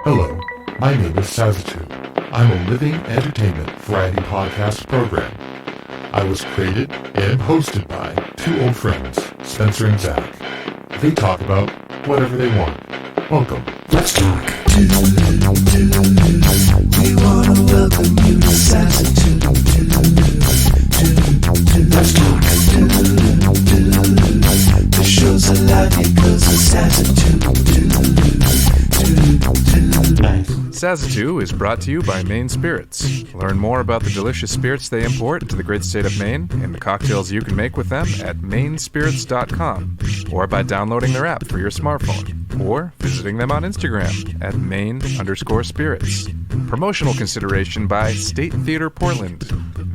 Hello, my name is SAZETU. I'm a living entertainment variety podcast program. I was created and hosted by two old friends, Spencer and Zach. They talk about whatever they want. Welcome. Let's talk. We wanna welcome you to SAZETU. Let's talk. The show's alive because of SAZETU. SAZETU is brought to you by Maine Spirits. Learn more about the delicious spirits they import to the great state of Maine and the cocktails you can make with them at mainspirits.com or by downloading their app for your smartphone or visiting them on Instagram at Maine_spirits. Promotional consideration by State Theater Portland.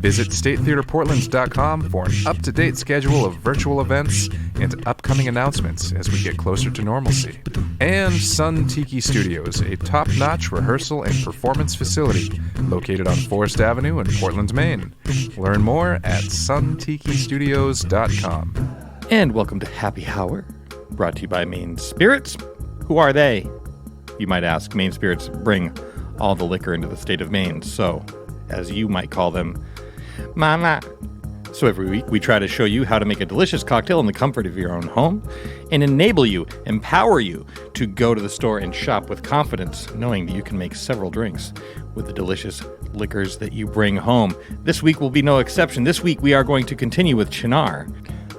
Visit statetheaterportland.com for an up-to-date schedule of virtual events and upcoming announcements as we get closer to normalcy. And Sun Tiki Studios, a top-notch rehearsal and performance facility located on Forest Avenue in Portland, Maine. Learn more at suntikistudios.com. And welcome to Happy Hour, brought to you by Maine Spirits. Who are they? You might ask. Maine Spirits bring all the liquor into the state of Maine, so, as you might call them, Mama. So every week we try to show you how to make a delicious cocktail in the comfort of your own home and enable you, empower you to go to the store and shop with confidence, knowing that you can make several drinks with the delicious liquors that you bring home. This week will be no exception. This week we are going to continue with Cynar.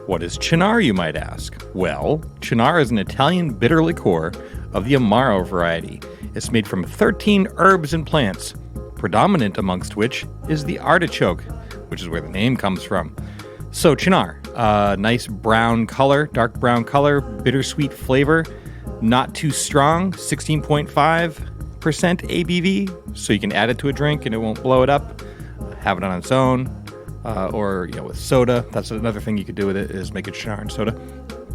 What is Cynar, you might ask? Well, Cynar is an Italian bitter liqueur of the Amaro variety. It's made from 13 herbs and plants, predominant amongst which is the artichoke, which is where the name comes from. So Cynar, nice brown color, dark brown color, bittersweet flavor, not too strong, 16.5% ABV, so you can add it to a drink and it won't blow it up. Have it on its own, or with soda. That's another thing you could do with it, is make it Cynar and soda.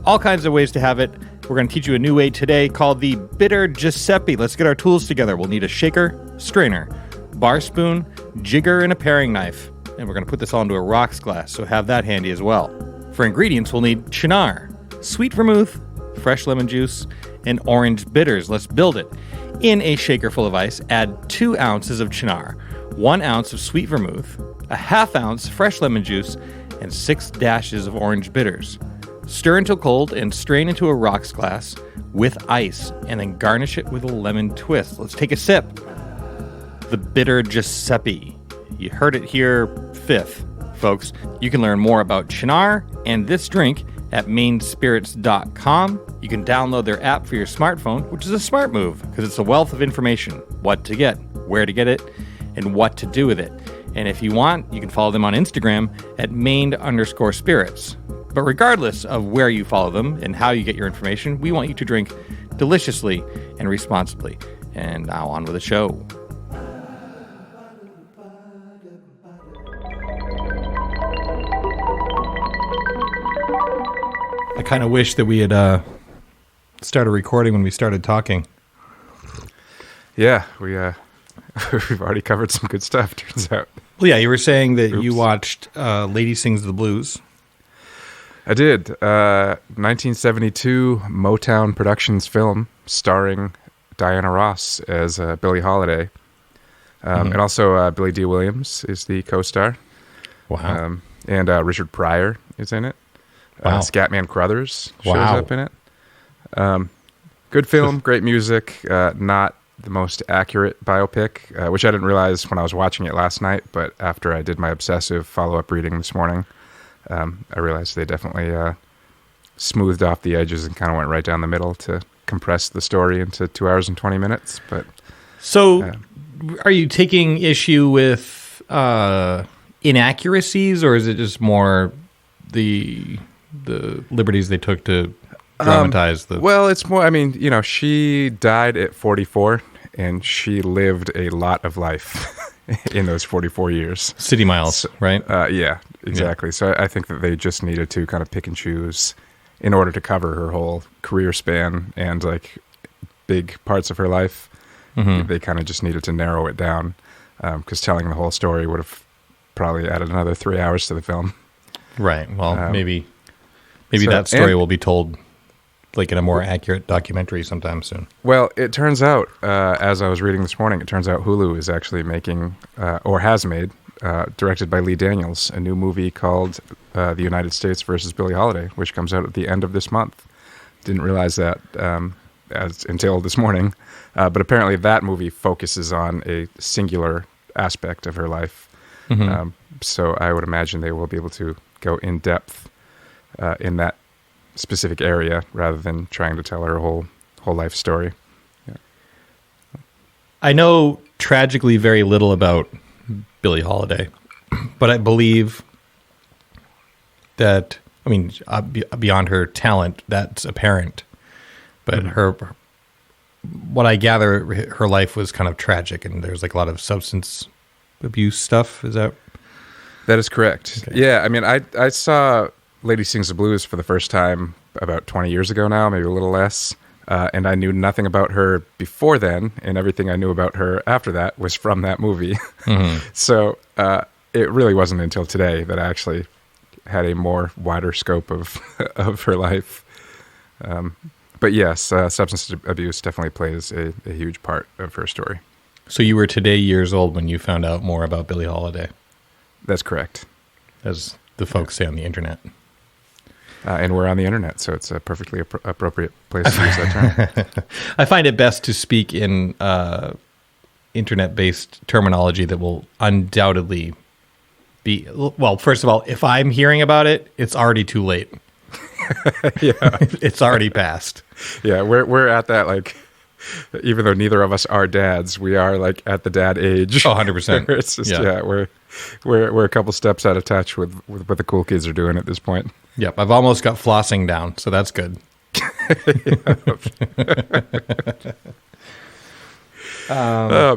All kinds of ways to have it. We're going to teach you a new way today called the Bitter Giuseppe. Let's get our tools together. We'll need a shaker, strainer, bar spoon, jigger, and a paring knife. And we're going to put this all into a rocks glass, so have that handy as well. For ingredients, we'll need Cynar, sweet vermouth, fresh lemon juice, and orange bitters. Let's build it. In a shaker full of ice, add 2 ounces of Cynar, 1 ounce of sweet vermouth, a ½ ounce fresh lemon juice, and 6 dashes of orange bitters. Stir until cold and strain into a rocks glass with ice, and then garnish it with a lemon twist. Let's take a sip. The Bitter Giuseppe. You heard it here fifth, folks. You can learn more about Cynar and this drink at mainspirits.com. You can download their app for your smartphone, which is a smart move because it's a wealth of information. What to get, where to get it, and what to do with it. And if you want, you can follow them on Instagram at Maine_spirits. But regardless of where you follow them and how you get your information, we want you to drink deliciously and responsibly. And now on with the show. I kind of wish that we had started recording when we started talking. Yeah, we've already covered some good stuff, turns out. Well, yeah, you were saying that you watched Lady Sings the Blues. I did. 1972 Motown Productions film starring Diana Ross as Billie Holiday. And also Billy D. Williams is the co-star. Wow. And Richard Pryor is in it. Wow. Scatman Crothers shows up in it. Good film, great music, not the most accurate biopic, which I didn't realize when I was watching it last night, but after I did my obsessive follow-up reading this morning, I realized they definitely smoothed off the edges and kind of went right down the middle to compress the story into 2 hours and 20 minutes. But so are you taking issue with inaccuracies, or is it just more the liberties they took to dramatize the... Well, it's more, she died at 44, and she lived a lot of life in those 44 years. City miles, right? Yeah, exactly. Yeah. So I think that they just needed to kind of pick and choose in order to cover her whole career span and, big parts of her life. Mm-hmm. They kind of just needed to narrow it down, because telling the whole story would have probably added another 3 hours to the film. Right. Well, maybe that story will be told like in a more accurate documentary sometime soon. Well, it turns out, as I was reading this morning, it turns out Hulu is actually making, or has made, directed by Lee Daniels, a new movie called The United States versus Billie Holiday, which comes out at the end of this month. Didn't realize that until this morning. But apparently that movie focuses on a singular aspect of her life. Mm-hmm. So I would imagine they will be able to go in depth in that specific area rather than trying to tell her whole life story. Yeah. I know tragically very little about Billie Holiday, but I believe that, I mean, beyond her talent, that's apparent. But what I gather, her life was kind of tragic, and there's like a lot of substance abuse stuff. Is that? That is correct. Okay. Yeah, I mean, I saw Lady Sings the Blues for the first time about 20 years ago now, maybe a little less. And I knew nothing about her before then, and everything I knew about her after that was from that movie. Mm-hmm. So it really wasn't until today that I actually had a more wider scope of her life. But yes, substance abuse definitely plays a huge part of her story. So you were today years old when you found out more about Billie Holiday? That's correct. As the folks say on the internet. And we're on the internet, so it's a perfectly appropriate place to use that term. I find it best to speak in internet-based terminology that will undoubtedly be... Well, first of all, if I'm hearing about it, it's already too late. Yeah. It's already passed. Yeah, we're at that, like, even though neither of us are dads, we are like at the dad age. Oh, 100%. It's just, yeah, we're a couple steps out of touch with what the cool kids are doing at this point. Yep, I've almost got flossing down, so that's good.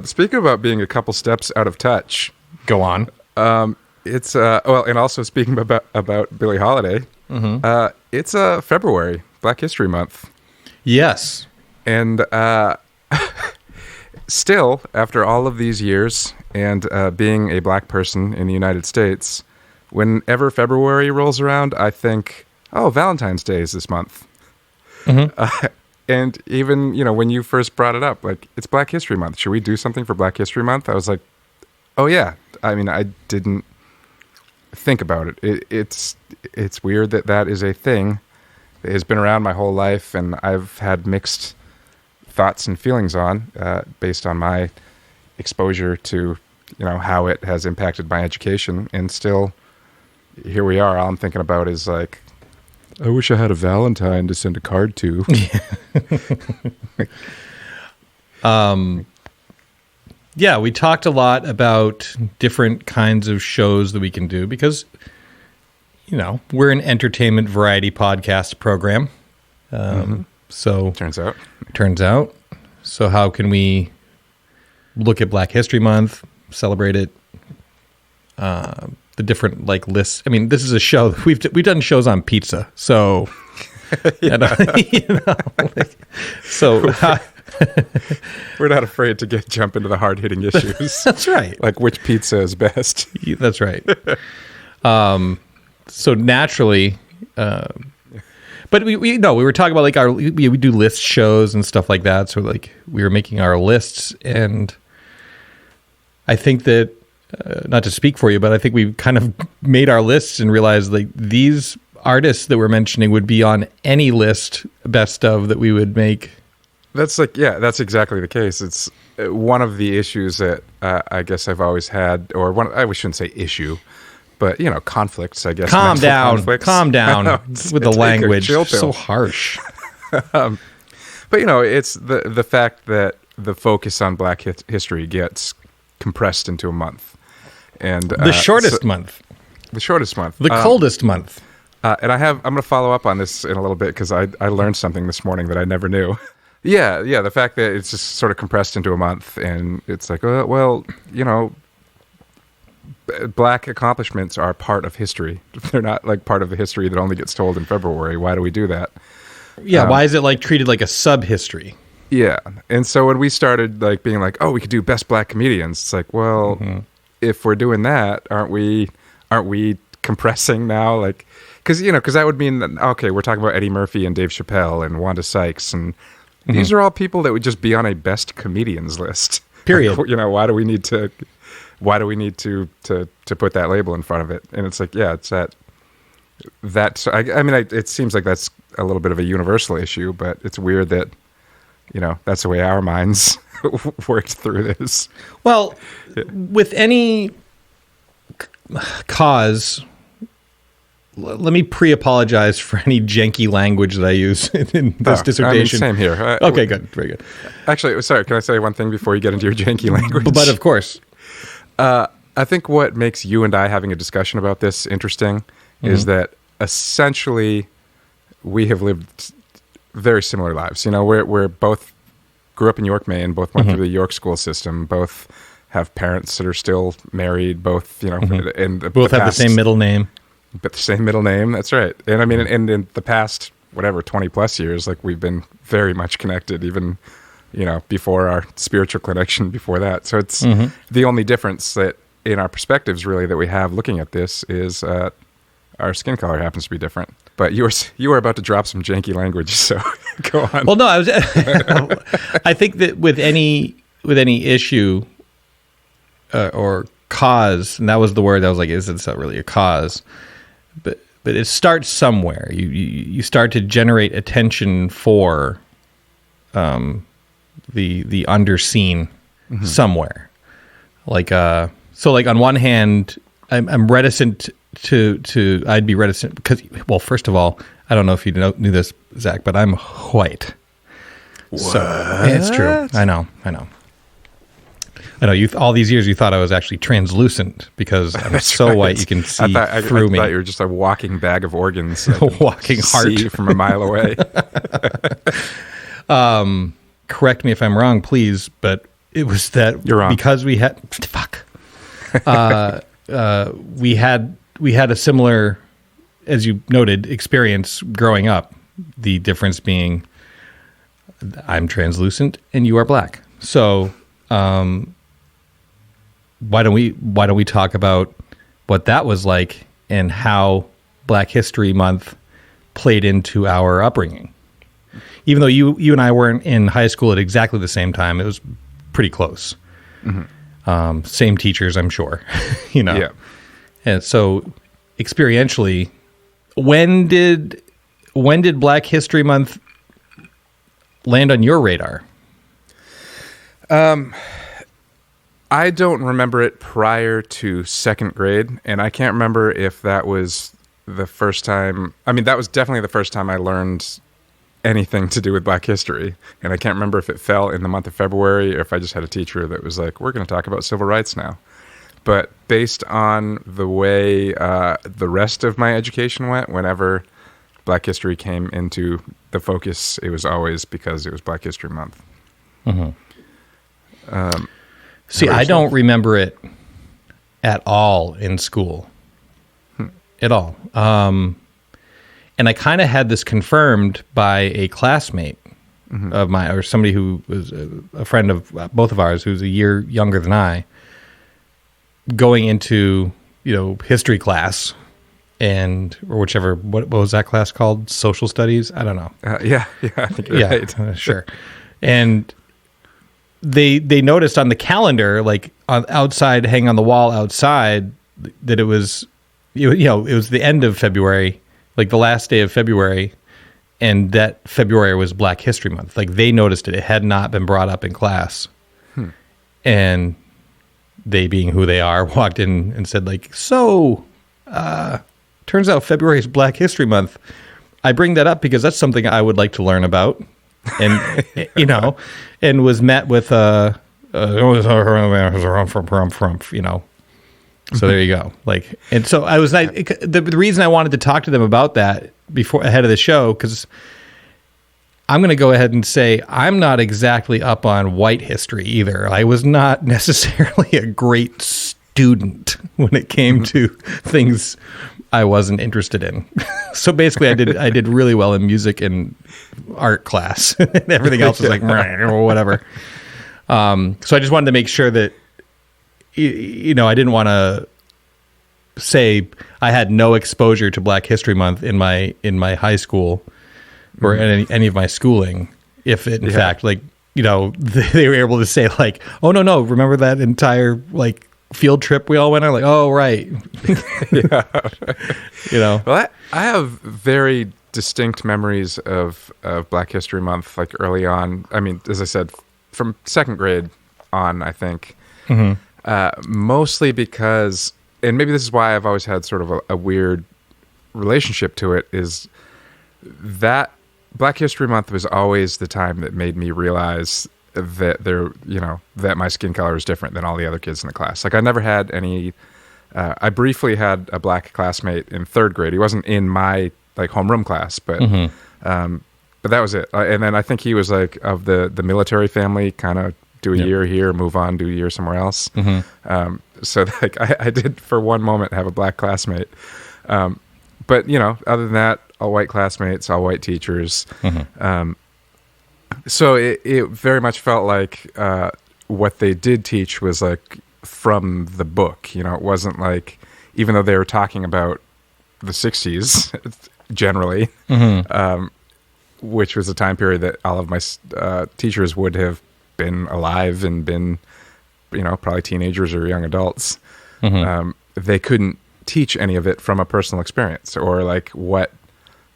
Speaking about being a couple steps out of touch. Go on. It's and also speaking about Billie Holiday, it's February, Black History Month. Yes. And still, after all of these years and being a black person in the United States, whenever February rolls around, I think, oh, Valentine's Day is this month. Mm-hmm. And even, when you first brought it up, like, it's Black History Month. Should we do something for Black History Month? I was like, oh, yeah. I mean, I didn't think about it. It's weird that is a thing that has been around my whole life, and I've had mixed thoughts and feelings on based on my exposure to, how it has impacted my education. And still, here we are. All I'm thinking about is like, I wish I had a Valentine to send a card to. Yeah, we talked a lot about different kinds of shows that we can do because, we're an entertainment variety podcast program. So turns out. So how can we look at Black History Month, celebrate it? The different lists. I mean, this is a show we've done shows on pizza, so so we're not afraid to jump into the hard hitting issues. That's right. Like which pizza is best. That's right. So naturally, but we were talking about we do list shows and stuff like that. So we were making our lists, and I think that. Not to speak for you, but I think we kind of made our lists and realized these artists that we're mentioning would be on any list best of that we would make. That's that's exactly the case. It's one of the issues that I guess I've always had, or I shouldn't say issue, but conflicts. I guess. Calm down with the language. So harsh. But it's the fact that the focus on Black history gets compressed into a month. And the shortest month. The shortest month. The coldest month. And I'm going to follow up on this in a little bit because I learned something this morning that I never knew. Yeah, the fact that it's just sort of compressed into a month, and it's like, well, Black accomplishments are part of history. They're not like part of the history that only gets told in February. Why do we do that? Yeah, why is it treated like a sub-history? Yeah, and so when we started being like, oh, we could do best Black comedians, it's like, well, if we're doing that, aren't we compressing now? because that would mean that, okay, we're talking about Eddie Murphy and Dave Chappelle and Wanda Sykes, and these are all people that would just be on a best comedians list. Period. Like, why do we need to put that label in front of it? And it's like, yeah, it's it seems like that's a little bit of a universal issue, but it's weird that, that's the way our minds worked through this. Well, with any cause, let me pre-apologize for any janky language that I use in this dissertation. Same here. Okay, good. Very good. Actually, sorry, can I say one thing before you get into your janky language? But of course. I think what makes you and I having a discussion about this interesting is that essentially we have lived very similar lives. We're both grew up in York, Maine, both went through the York school system, both have parents that are still married, both, and both have the same middle name. But the same middle name, that's right. And I mean, and in the past, 20 plus years, like we've been very much connected, even, before our spiritual connection before that. So it's the only difference that in our perspectives really that we have looking at this is our skin color happens to be different. But you were about to drop some janky language, so go on. Well, no, I think that with any issue or cause, and that was the word I was like, is it not really a cause? But it starts somewhere. You start to generate attention for the underseen somewhere. Like so like on one hand, I'm reticent to I'd be reticent because, well, first of all, I don't know if you knew this, Zach, but I'm white. What? So it's true. I know. You all these years you thought I was actually translucent because I'm so right. white you can see through me. I thought you were just a walking bag of organs. A walking heart from a mile away. Correct me if I'm wrong, please, but it was that you're wrong. Because we had we had a similar, as you noted, experience growing up. The difference being I'm translucent and you are black. So why don't we talk about what that was like and how Black History Month played into our upbringing? Even though you and I weren't in high school at exactly the same time, it was pretty close. Same teachers, I'm sure. Yeah. And so experientially, when did Black History Month land on your radar? I don't remember it prior to second grade, and I can't remember if that was the first time. I mean, that was definitely the first time I learned anything to do with Black history, and I can't remember if it fell in the month of February or if I just had a teacher that was like, we're going to talk about civil rights now. But based on the way the rest of my education went, whenever Black history came into the focus, it was always because it was Black History Month. See, I don't remember it at all in school. At all. And I kind of had this confirmed by a classmate of mine, or somebody who was a friend of both of ours, who's a year younger than I, going into, history class or whichever, what was that class called? Social studies? I don't know. Yeah, I think you're right. Sure. And they noticed on the calendar, like outside, hanging on the wall outside, that it was, it was the end of February, like the last day of February, and that February was Black History Month. Like they noticed it. It had not been brought up in class. And they, being who they are, walked in and said, like, so, turns out February is Black History Month. I bring that up because that's something I would like to learn about. And, and was met with, So there you go. Like, and so I was like, the reason I wanted to talk to them about that ahead of the show, because I'm going to go ahead and say I'm not exactly up on white history either. I was not necessarily a great student when it came to things I wasn't interested in. So basically I did really well in music and art class. Everything else was like, or whatever. So I just wanted to make sure that, I didn't want to say I had no exposure to Black History Month in my high school or any of my schooling, if it, in fact, like, you know, they were able to say like, oh no, remember that entire like field trip we all went on? Like, oh right. Yeah. You know. Well, I have very distinct memories of Black History Month, like early on. I mean, as I said, from second grade on, I think. Mostly because, and maybe this is why I've always had sort of a weird relationship to it, is that Black History Month was always the time that made me realize that that my skin color is different than all the other kids in the class. Like I never had any, I briefly had a black classmate in third grade. He wasn't in my like homeroom class, but that was it. And then I think he was like of the military family, kind of do a year here, move on, do a year somewhere else. So like I did for one moment have a black classmate. But you know, other than that, all white classmates, all white teachers. So it very much felt like what they did teach was like from the book. You know, it wasn't like, even though they were talking about the 60s generally, which was a time period that all of my teachers would have been alive and been, you know, probably teenagers or young adults. They couldn't teach any of it from a personal experience or like what,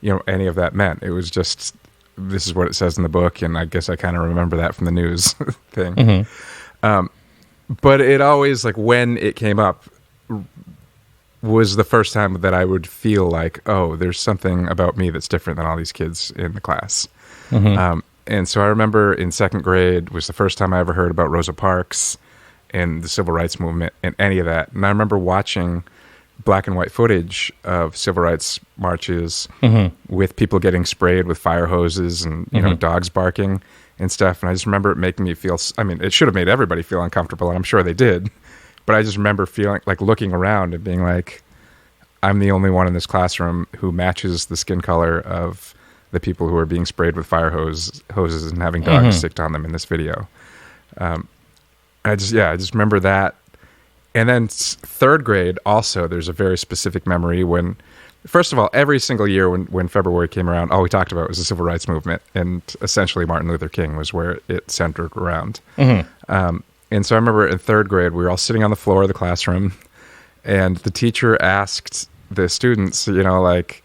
you know, any of that meant. It was just, this is what it says in the book, and I guess I kind of remember that from the news thing. But it always, like, when it came up, was the first time that I would feel like, oh, there's something about me that's different than all these kids in the class. And so I remember in second grade was the first time I ever heard about Rosa Parks and the civil rights movement and any of that. And I remember watching black and white footage of civil rights marches with people getting sprayed with fire hoses and, you know, dogs barking and stuff. And I just remember it making me feel, I mean, it should have made everybody feel uncomfortable, and I'm sure they did. But I just remember feeling like looking around and being like, I'm the only one in this classroom who matches the skin color of the people who are being sprayed with fire hoses and having dogs sicked on them in this video. I just remember that. And then third grade, also, there's a very specific memory when, first of all, every single year when February came around, all we talked about was the civil rights movement, and essentially Martin Luther King was where it centered around. And so I remember in third grade, we were all sitting on the floor of the classroom, and the teacher asked the students, you know, like,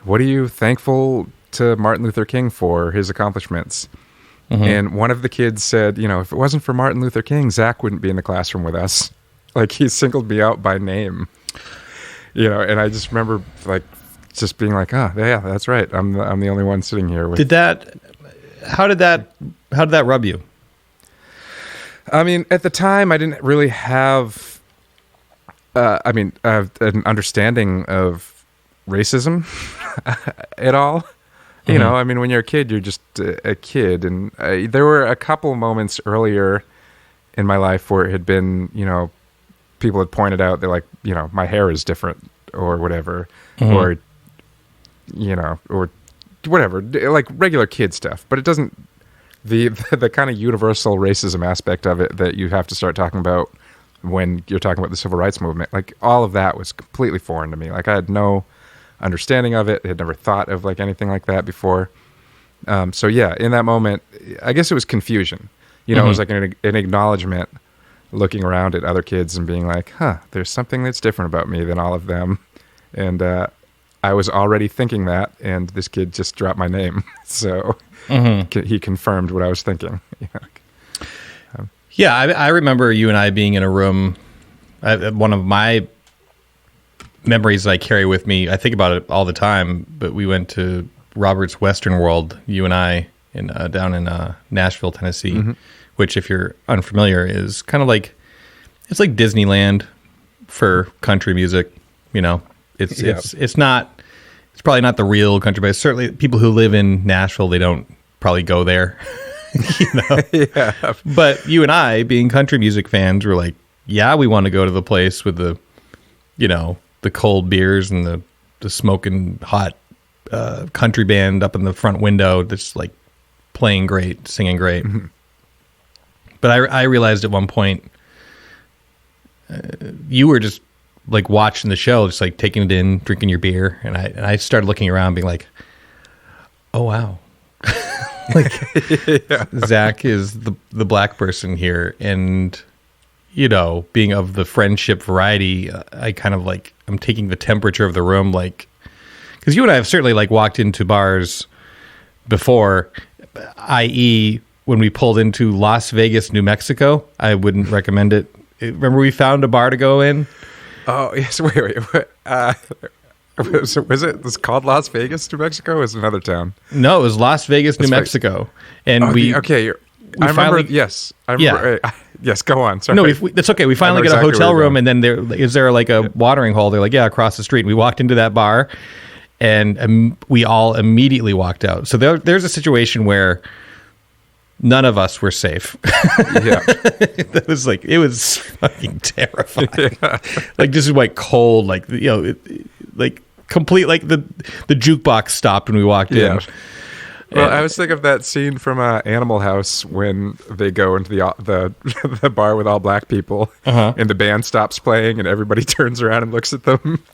what are you thankful to Martin Luther King for, his accomplishments? And one of the kids said, you know, if it wasn't for Martin Luther King, Zach wouldn't be in the classroom with us. Like, he singled me out by name, you know, and I just remember like just being like, oh yeah, that's right. I'm the only one sitting here. How did that rub you? I mean, at the time I didn't really have, an understanding of racism at all. You know, I mean, when you're a kid, you're just a kid. And there were a couple moments earlier in my life where it had been, you know, people had pointed out, they're like, you know, my hair is different or whatever, or, you know, or whatever, like regular kid stuff. But it doesn't, the kind of universal racism aspect of it that you have to start talking about when you're talking about the civil rights movement, like all of that was completely foreign to me. Like I had no understanding of it. I had never thought of like anything like that before. So yeah, in that moment, I guess it was confusion. You know, it was like an acknowledgement, looking around at other kids and being like, huh, there's something that's different about me than all of them. And I was already thinking that, and this kid just dropped my name. So he confirmed what I was thinking. Yeah, I remember you and I being in a room. One of my memories I carry with me, I think about it all the time, but we went to Robert's Western World, you and I, down in Nashville, Tennessee, which, if you're unfamiliar, is kind of like, it's like Disneyland for country music. You know, it's probably not the real country, but certainly people who live in Nashville, they don't probably go there. You know? But you and I, being country music fans, were like, yeah, we want to go to the place with the, you know, the cold beers and the smoking hot country band up in the front window that's like playing great, singing great. But I realized at one point you were just like watching the show, just like taking it in, drinking your beer, and I started looking around, being like, "Oh wow." Like Zach is the black person here, and being of the friendship variety, I kind of like I'm taking the temperature of the room, like, because you and I have certainly like walked into bars before, i.e. when we pulled into Las Vegas, New Mexico. I wouldn't recommend it. Remember we found a bar to go in? Oh yes, wait. Was it called Las Vegas, New Mexico? Or was it another town? No, it was Las Vegas, New Mexico. And I remember. Yes, I remember. Yes, go on. Sorry. No, that's okay. We finally get a hotel room, and then is there like a watering hole? They're like, yeah, across the street. And we walked into that bar, and we all immediately walked out. So there's a situation where none of us were safe. Yeah, it was fucking terrifying. Yeah. Like just like cold, like like complete, like the jukebox stopped when we walked in. Well, I was thinking of that scene from Animal House when they go into the bar with all black people, and the band stops playing, and everybody turns around and looks at them.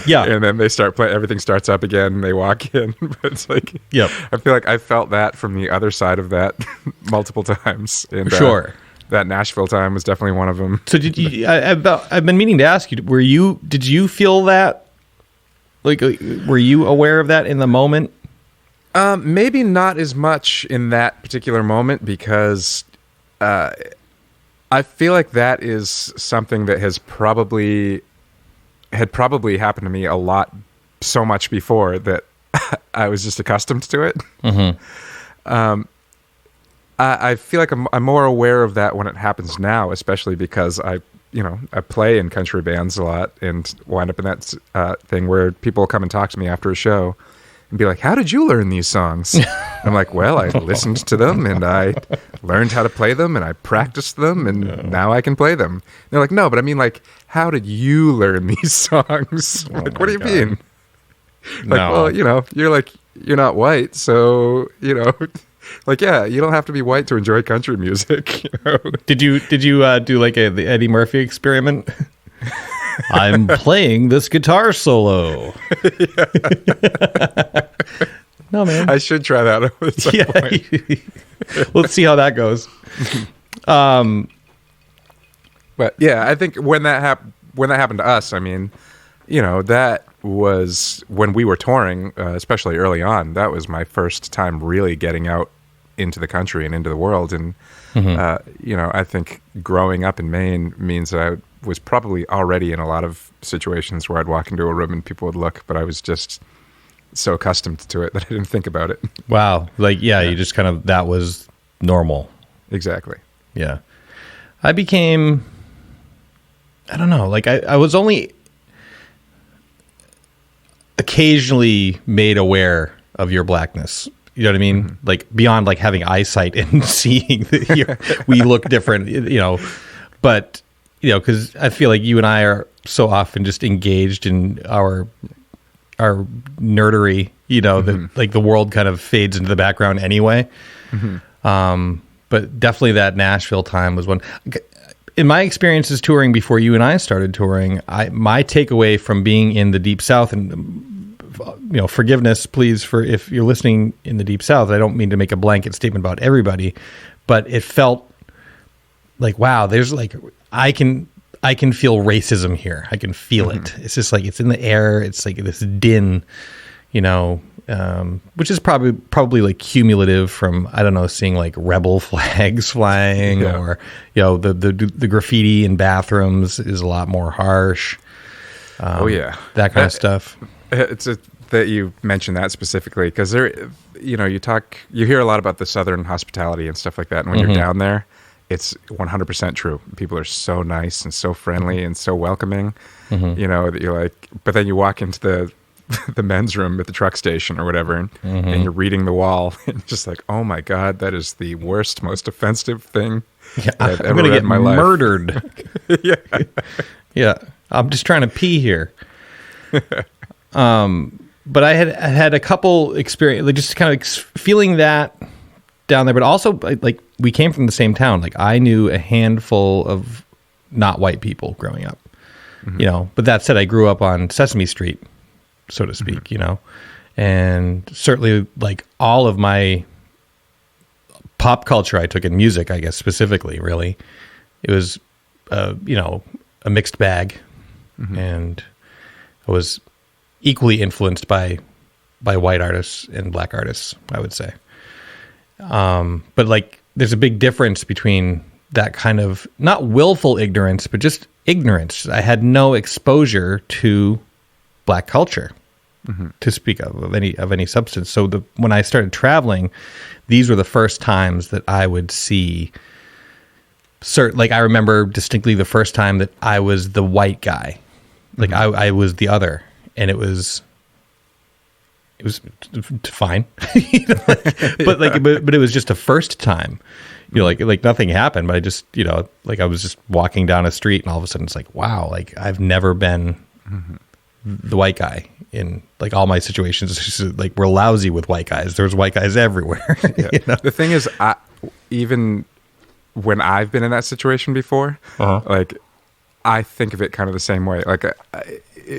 Yeah, and then they start playing. Everything starts up again, and they walk in. But it's like, I feel like I felt that from the other side of that multiple times. And, sure, that Nashville time was definitely one of them. So did you? I've been meaning to ask you. Did you feel that? Like, were you aware of that in the moment? Maybe not as much in that particular moment, because I feel like that is something that had probably happened to me a lot, so much before that I was just accustomed to it. Mm-hmm. I feel like I'm more aware of that when it happens now, especially because I play in country bands a lot and wind up in that thing where people come and talk to me after a show and be like, "How did you learn these songs?" I'm like, "Well, I listened to them and I learned how to play them and I practiced them and now I can play them." And they're like, "No, but I mean, like, how did you learn these songs?" Like, what do you mean? Like, well, you're not white, so like, yeah, you don't have to be white to enjoy country music. Did you do like the Eddie Murphy experiment? I'm playing this guitar solo. No, man. I should try that at some point. Let's see how that goes. But yeah, I think when that happened to us, I mean, that was when we were touring, especially early on. That was my first time really getting out into the country and into the world. And, I think growing up in Maine means that I was probably already in a lot of situations where I'd walk into a room and people would look, but I was just so accustomed to it that I didn't think about it. Wow. Like, you just kind of, that was normal. Exactly. Yeah. I became, I don't know, like I was only occasionally made aware of your blackness. You know what I mean? Mm-hmm. Like beyond like having eyesight and seeing that we look different, but because I feel like you and I are so often just engaged in our nerdery, that like the world kind of fades into the background anyway. Mm-hmm. But definitely that Nashville time was one. In my experiences touring before you and I started touring, my takeaway from being in the Deep South, and forgiveness, please, for if you're listening in the Deep South, I don't mean to make a blanket statement about everybody, but it felt like, wow, there's like, I can feel racism here. I can feel it. It's just like, it's in the air. It's like this din, which is probably like cumulative from, I don't know, seeing like rebel flags flying, or, the graffiti in bathrooms is a lot more harsh. That kind of stuff. It's that you mentioned that specifically because there, you hear a lot about the Southern hospitality and stuff like that. And when you're down there, it's 100% true. People are so nice and so friendly and so welcoming, that you're like, but then you walk into the men's room at the truck station or whatever, and you're reading the wall and just like, oh my God, that is the worst, most offensive thing I've ever read in my life. Murdered. Yeah. I'm just trying to pee here. But I had a couple experience, like just kind of feeling that down there, but also like we came from the same town. Like I knew a handful of not white people growing up. you know. But that said, I grew up on Sesame Street, so to speak, you know, and certainly like all of my pop culture I took in music, I guess specifically, really, it was, you know, a mixed bag, and I was equally influenced by white artists and black artists, I would say. But like, there's a big difference between that kind of not willful ignorance, but just ignorance. I had no exposure to black culture to speak of any substance. So when I started traveling, these were the first times that I would see. Like, I remember distinctly the first time that I was the white guy, like I was the other, and it was fine, you know, but it was just a first time, you know, like nothing happened, but I just, you know, like I was just walking down a street and all of a sudden it's like, wow, like I've never been the white guy in like all my situations. It's just, like, we're lousy with white guys. There's white guys everywhere. Yeah. You know? The thing is, even when I've been in that situation before, like I think of it kind of the same way, like,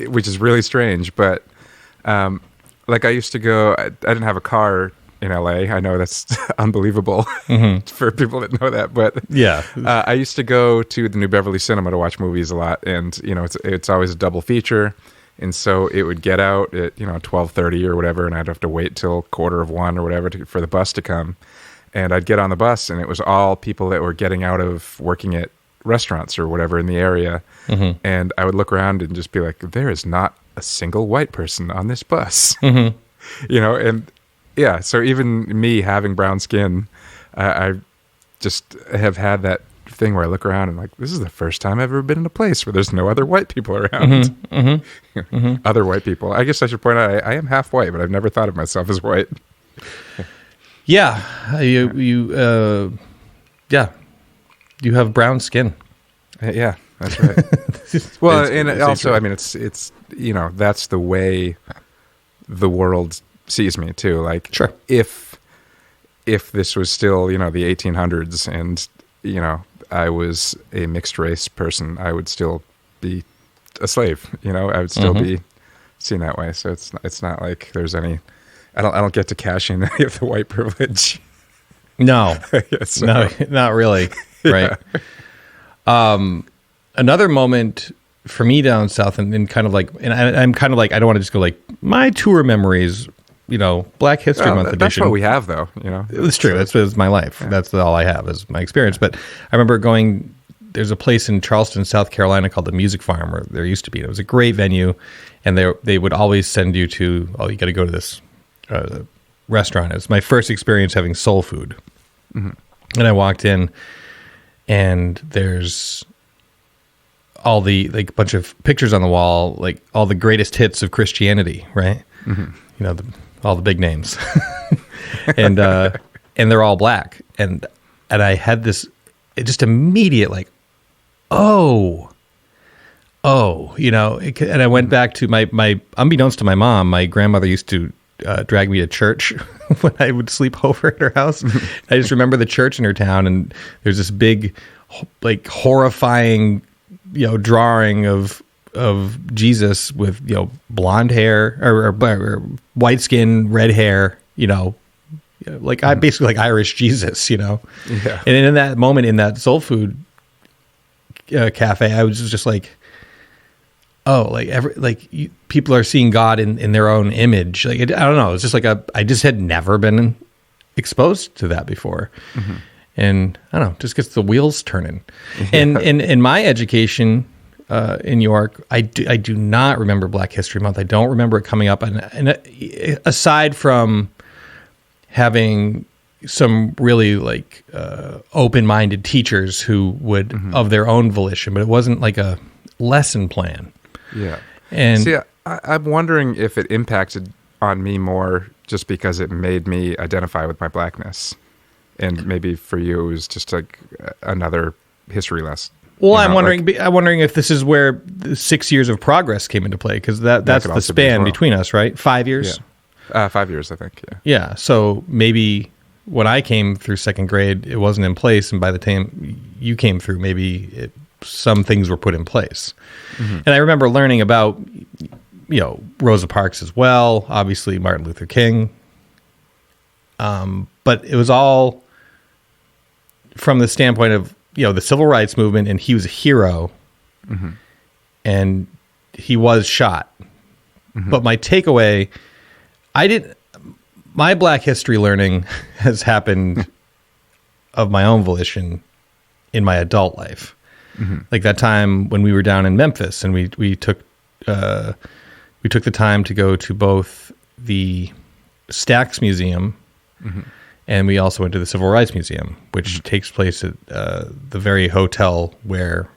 which is really strange, but, like I used to go, I didn't have a car in LA. I know that's unbelievable for people that know that, but Yeah. I used to go to the New Beverly Cinema to watch movies a lot, and you know, it's always a double feature, and so it would get out at, you know, 12:30 or whatever, and I'd have to wait till 1:45 or whatever for the bus to come, and I'd get on the bus, and it was all people that were getting out of working at restaurants or whatever in the area, and I would look around and just be like, there is not a single white person on this bus, you know, and yeah, so even me having brown skin, I just have had that thing where I look around and like, this is the first time I've ever been in a place where there's no other white people around. Other white people. I guess I should point out, I am half white, but I've never thought of myself as white. Yeah. You have brown skin. Yeah, that's right. Well, and also, I mean, it's, you know, that's the way the world sees me too. Like, sure, if this was still, you know, the 1800s and, you know, I was a mixed race person, I would still be a slave, you know, I would still be seen that way. So it's not like there's any, I don't get to cash in any of the white privilege. No, So. No, not really. Right. Another moment for me down south, and kind of like, and I'm kind of like, I don't want to just go like my tour memories, you know, Black History Month edition. That's what we have, though. You know, it's true. That's my life. Yeah. That's all I have is my experience. But I remember going. There's a place in Charleston, South Carolina called the Music Farm, or there used to be. It was a great venue, and they would always send you to. Oh, you got to go to this restaurant. It's my first experience having soul food, and I walked in, and there's all the like bunch of pictures on the wall, like all the greatest hits of Christianity, right? You know, all the big names, and they're all black, and I had this just immediate like, oh, you know, and I went back to my unbeknownst to my mom, my grandmother used to drag me to church when I would sleep over at her house. I just remember the church in her town, and there's this big, like, horrifying, you know, drawing of Jesus with, you know, blonde hair or white skin, red hair, you know, like I basically like Irish Jesus, you know. Yeah. And in that moment, in that soul food cafe, I was just like, oh, like people are seeing God in their own image. Like, I don't know. It's just like I just had never been exposed to that before. And I don't know, just gets the wheels turning. And in my education in New York, I do not remember Black History Month. I don't remember it coming up. And aside from having some really like open-minded teachers who would of their own volition, but it wasn't like a lesson plan. Yeah. And see, I'm wondering if it impacted on me more just because it made me identify with my blackness. And maybe for you, it was just like another history lesson. Well, I'm wondering if this is where the 6 years of progress came into play, because that's the span between us, right? 5 years? Yeah. 5 years, I think, yeah. Yeah, so maybe when I came through second grade, it wasn't in place, and by the time you came through, maybe some things were put in place. And I remember learning about, Rosa Parks as well, obviously Martin Luther King. But it was all from the standpoint of, the civil rights movement, and he was a hero, and he was shot. But my takeaway, my Black history learning has happened of my own volition in my adult life. Like that time when we were down in Memphis, and we took the time to go to both the Stax Museum, and we also went to the Civil Rights Museum, which takes place at the very hotel where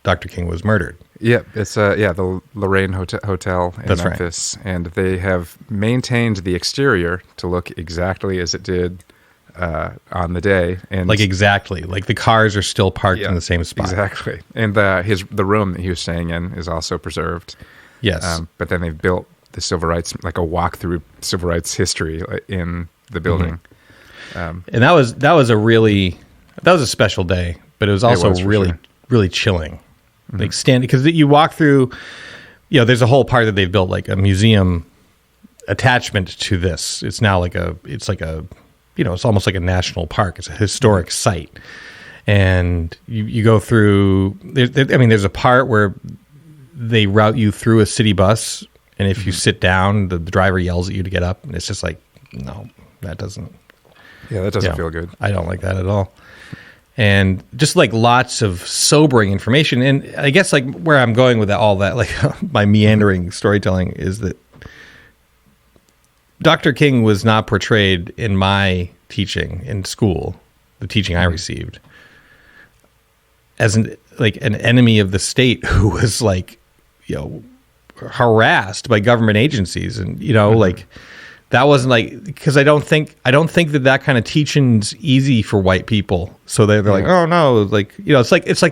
Dr. King was murdered. Yeah, it's the Lorraine Hotel in That's Memphis, and they have maintained the exterior to look exactly as it did on the day, and exactly, the cars are still parked in the same spot. Exactly, and the room that he was staying in is also preserved. Yes, but then they've built the civil rights, like a walk-through civil rights history in the building. And that was a special day, but it was also really chilling. Like standing, because you walk through, there's a whole part that they've built, like a museum attachment to this. It's now it's almost like a national park. It's a historic site, and you go through. There's a part where they route you through a city bus, and if you sit down, the driver yells at you to get up, and it's just like, no, that doesn't. Yeah, that doesn't feel good. I don't like that at all. And just lots of sobering information. And I guess where I'm going with all that, my meandering storytelling, is that Dr. King was not portrayed in my teaching in school, the teaching I received, as an enemy of the state who was harassed by government agencies, and that wasn't because I don't think that kind of teaching's easy for white people. So they're like, oh no, it's like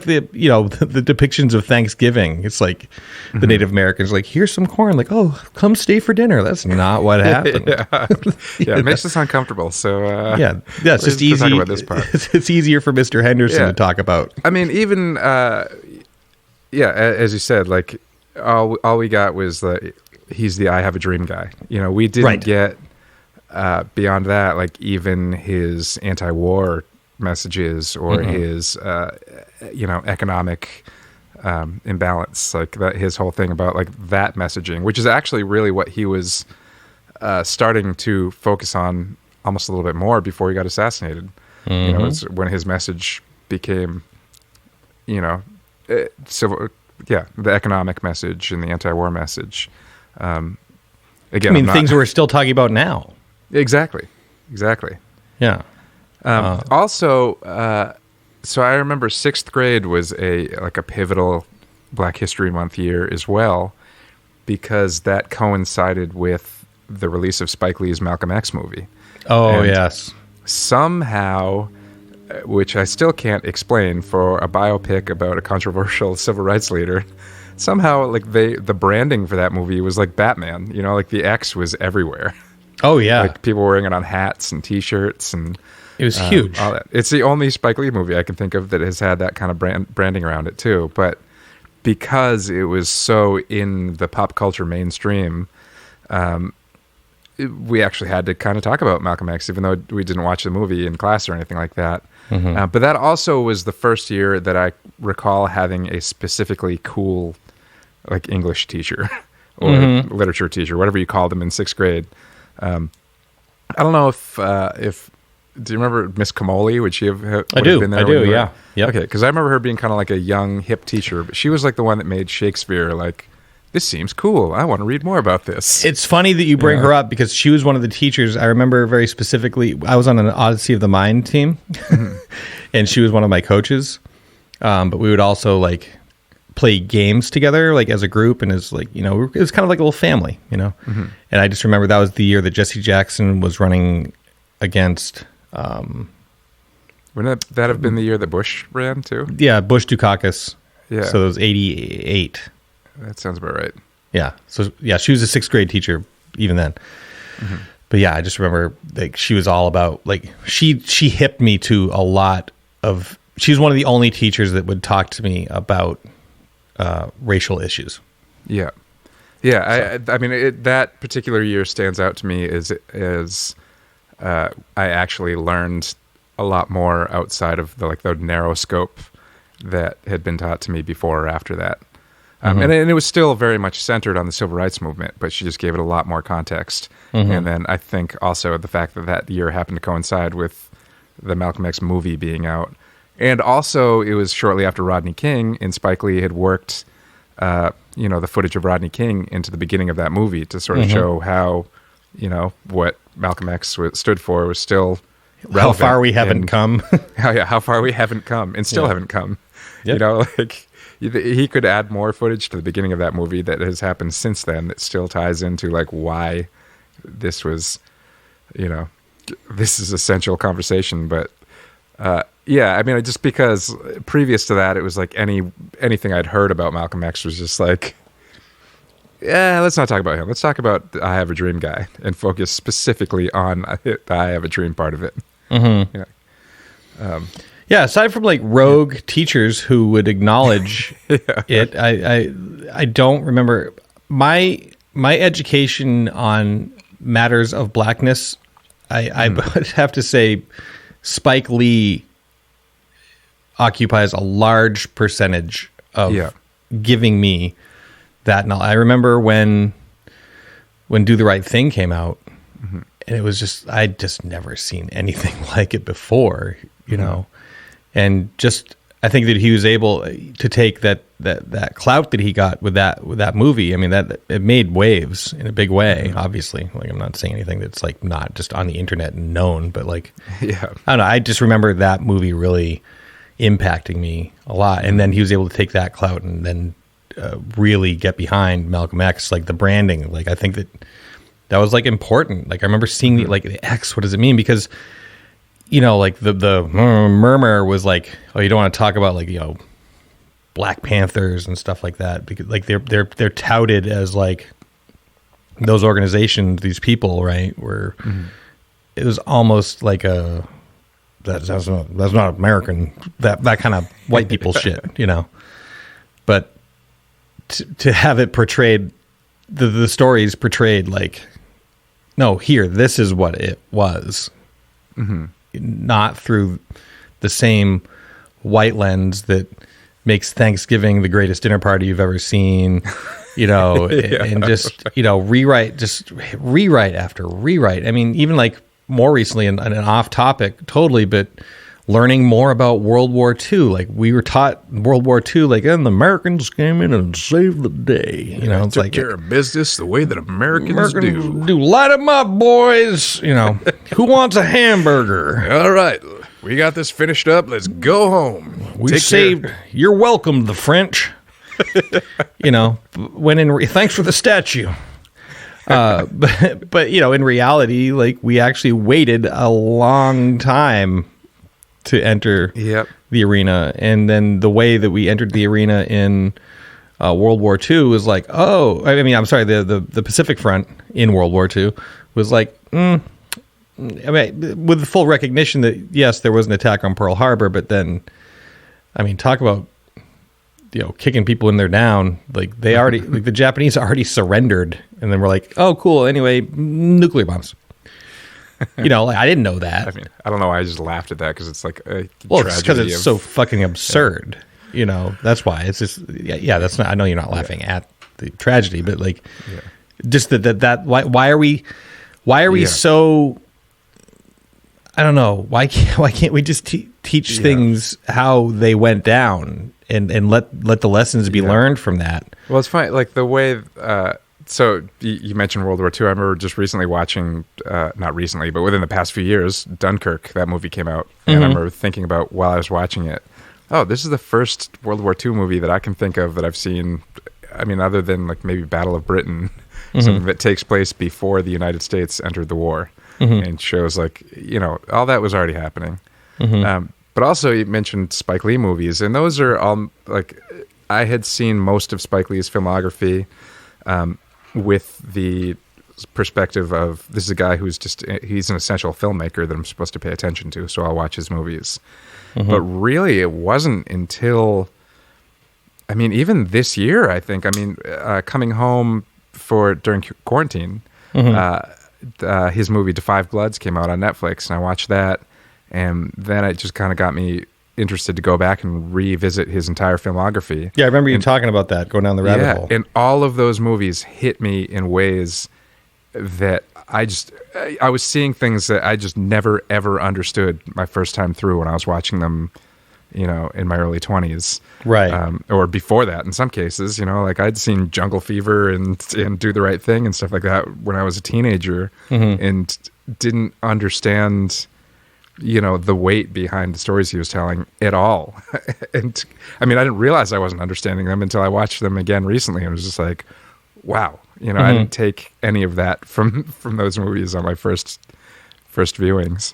the the depictions of Thanksgiving. It's like the Native Americans here's some corn, oh, come stay for dinner. That's not what happened. It makes us uncomfortable. So it's just easy. Talk about this part. It's easier for Mr. Henderson to talk about. I mean, even as you said, all we got was he's the I have a dream guy. We didn't get beyond that, even his anti-war messages or his, economic imbalance, his whole thing about that messaging, which is actually really what he was starting to focus on almost a little bit more before he got assassinated. It's when his message became, the economic message and the anti-war message. Again, things we're still talking about now. Exactly. Yeah. Also, so I remember 6th grade was a pivotal Black History Month year as well, because that coincided with the release of Spike Lee's Malcolm X movie. Oh, and yes. Somehow, which I still can't explain for a biopic about a controversial civil rights leader, somehow the branding for that movie was like Batman, the X was everywhere. Oh yeah. People wearing it on hats and t-shirts, and it was huge. All that. It's the only Spike Lee movie I can think of that has had that kind of branding around it too. But because it was so in the pop culture mainstream, we actually had to kind of talk about Malcolm X, even though we didn't watch the movie in class or anything like that. But that also was the first year that I recall having a specifically cool English teacher or literature teacher, whatever you called them in 6th grade. I don't know if do you remember Miss Kamoli? Would she have been there? I do, yeah. Yep. Okay, because I remember her being kind of a young, hip teacher, but she was the one that made Shakespeare this seems cool. I want to read more about this. It's funny that you bring her up, because she was one of the teachers. I remember very specifically, I was on an Odyssey of the Mind team, and she was one of my coaches. But we would also play games together, as a group, and as it was kind of like a little family, And I just remember that was the year that Jesse Jackson was running against. Wouldn't that have been the year that Bush ran too? Yeah, Bush Dukakis. Yeah. So it was 88. That sounds about right. Yeah. So yeah, she was a 6th grade teacher even then. But yeah, I just remember she was all about she hipped me to a lot of she's one of the only teachers that would talk to me about racial issues. Yeah. Yeah, I mean, that particular year stands out to me as I actually learned a lot more outside of the narrow scope that had been taught to me before or after that. And it was still very much centered on the civil rights movement, but she just gave it a lot more context. And then I think also the fact that year happened to coincide with the Malcolm X movie being out. And also it was shortly after Rodney King, and Spike Lee had worked the footage of Rodney King into the beginning of that movie to sort of show how, what Malcolm X stood for was still relevant. How far we haven't come. How far we haven't come and still haven't come. Yep. He could add more footage to the beginning of that movie that has happened since then that still ties into why this was, this is essential conversation. But I mean, just because previous to that, it was anything I'd heard about Malcolm X was just let's not talk about him. Let's talk about the I Have a Dream guy and focus specifically on the I Have a Dream part of it. Yeah, aside from rogue teachers who would acknowledge it, I don't remember my education on matters of blackness. I would have to say Spike Lee occupies a large percentage of giving me that knowledge. I remember when Do the Right Thing came out, and it was I'd just never seen anything like it before, and just I think that he was able to take that clout that he got with that movie. I mean, that it made waves in a big way. Obviously, I'm not saying anything that's not just on the internet and known, but I don't know. I just remember that movie really impacting me a lot, and then he was able to take that clout and then really get behind Malcolm X, the branding. I think that was important. I remember seeing the X. What does it mean? Because the murmur was oh, you don't want to talk about Black Panthers and stuff like that, because they're touted as those organizations, these people, right? Where it was almost that's not American, that kind of white people shit, But to have it portrayed, the stories portrayed no, here, this is what it was. Not through the same white lens that makes Thanksgiving the greatest dinner party you've ever seen, and just, rewrite after rewrite. I mean, even more recently, and an off topic totally, but learning more about World War II. We were taught World War II, and the Americans came in and saved the day. It's took care of business the way that Americans do. Light 'em up, boys. Who wants a hamburger? All right, we got this finished up. Let's go home. We saved. You're welcome, the French. Thanks for the statue. But in reality, we actually waited a long time to enter the arena, and then the way that we entered the arena in World War II was the Pacific Front in World War II was I mean, with the full recognition that yes, there was an attack on Pearl Harbor, but then, I mean, talk about kicking people when they're down. They already the Japanese already surrendered, and then we're oh cool. Anyway, nuclear bombs. I didn't know that. I mean, I don't know why I just laughed at that, because it's a tragedy. It's because it's so fucking absurd. That's why. It's just that's not. I know you're not laughing at the tragedy, but just that. Why are we so? I don't know. Why can't we just teach things how they went down and let the lessons be learned from that? Well, it's fine. The way. So you mentioned World War II. I remember just recently watching, not recently, but within the past few years, Dunkirk, that movie came out. And I remember thinking about while I was watching it, oh, this is the first World War II movie that I can think of that I've seen. I mean, other than maybe Battle of Britain, something that takes place before the United States entered the war and shows all that was already happening. But also you mentioned Spike Lee movies, and those are all I had seen most of Spike Lee's filmography, with the perspective of this is a guy who's he's an essential filmmaker that I'm supposed to pay attention to, so I'll watch his movies. Mm-hmm. But really, it wasn't until, I mean, even this year, I think, coming home during quarantine, mm-hmm. His movie *Da 5 Bloods* came out on Netflix, and I watched that, and then it just kind of got me interested to go back and revisit his entire filmography. Yeah, I remember you talking about that, going down the rabbit hole. And all of those movies hit me in ways that I was seeing things that I just never, ever understood my first time through when I was watching them, in my early 20s. Right. Or before that, in some cases, like I'd seen Jungle Fever and Do the Right Thing and stuff like that when I was a teenager, mm-hmm. and didn't understand the weight behind the stories he was telling at all. And I didn't realize I wasn't understanding them until I watched them again recently. And it was just like, wow, mm-hmm. I didn't take any of that from those movies on my first viewings.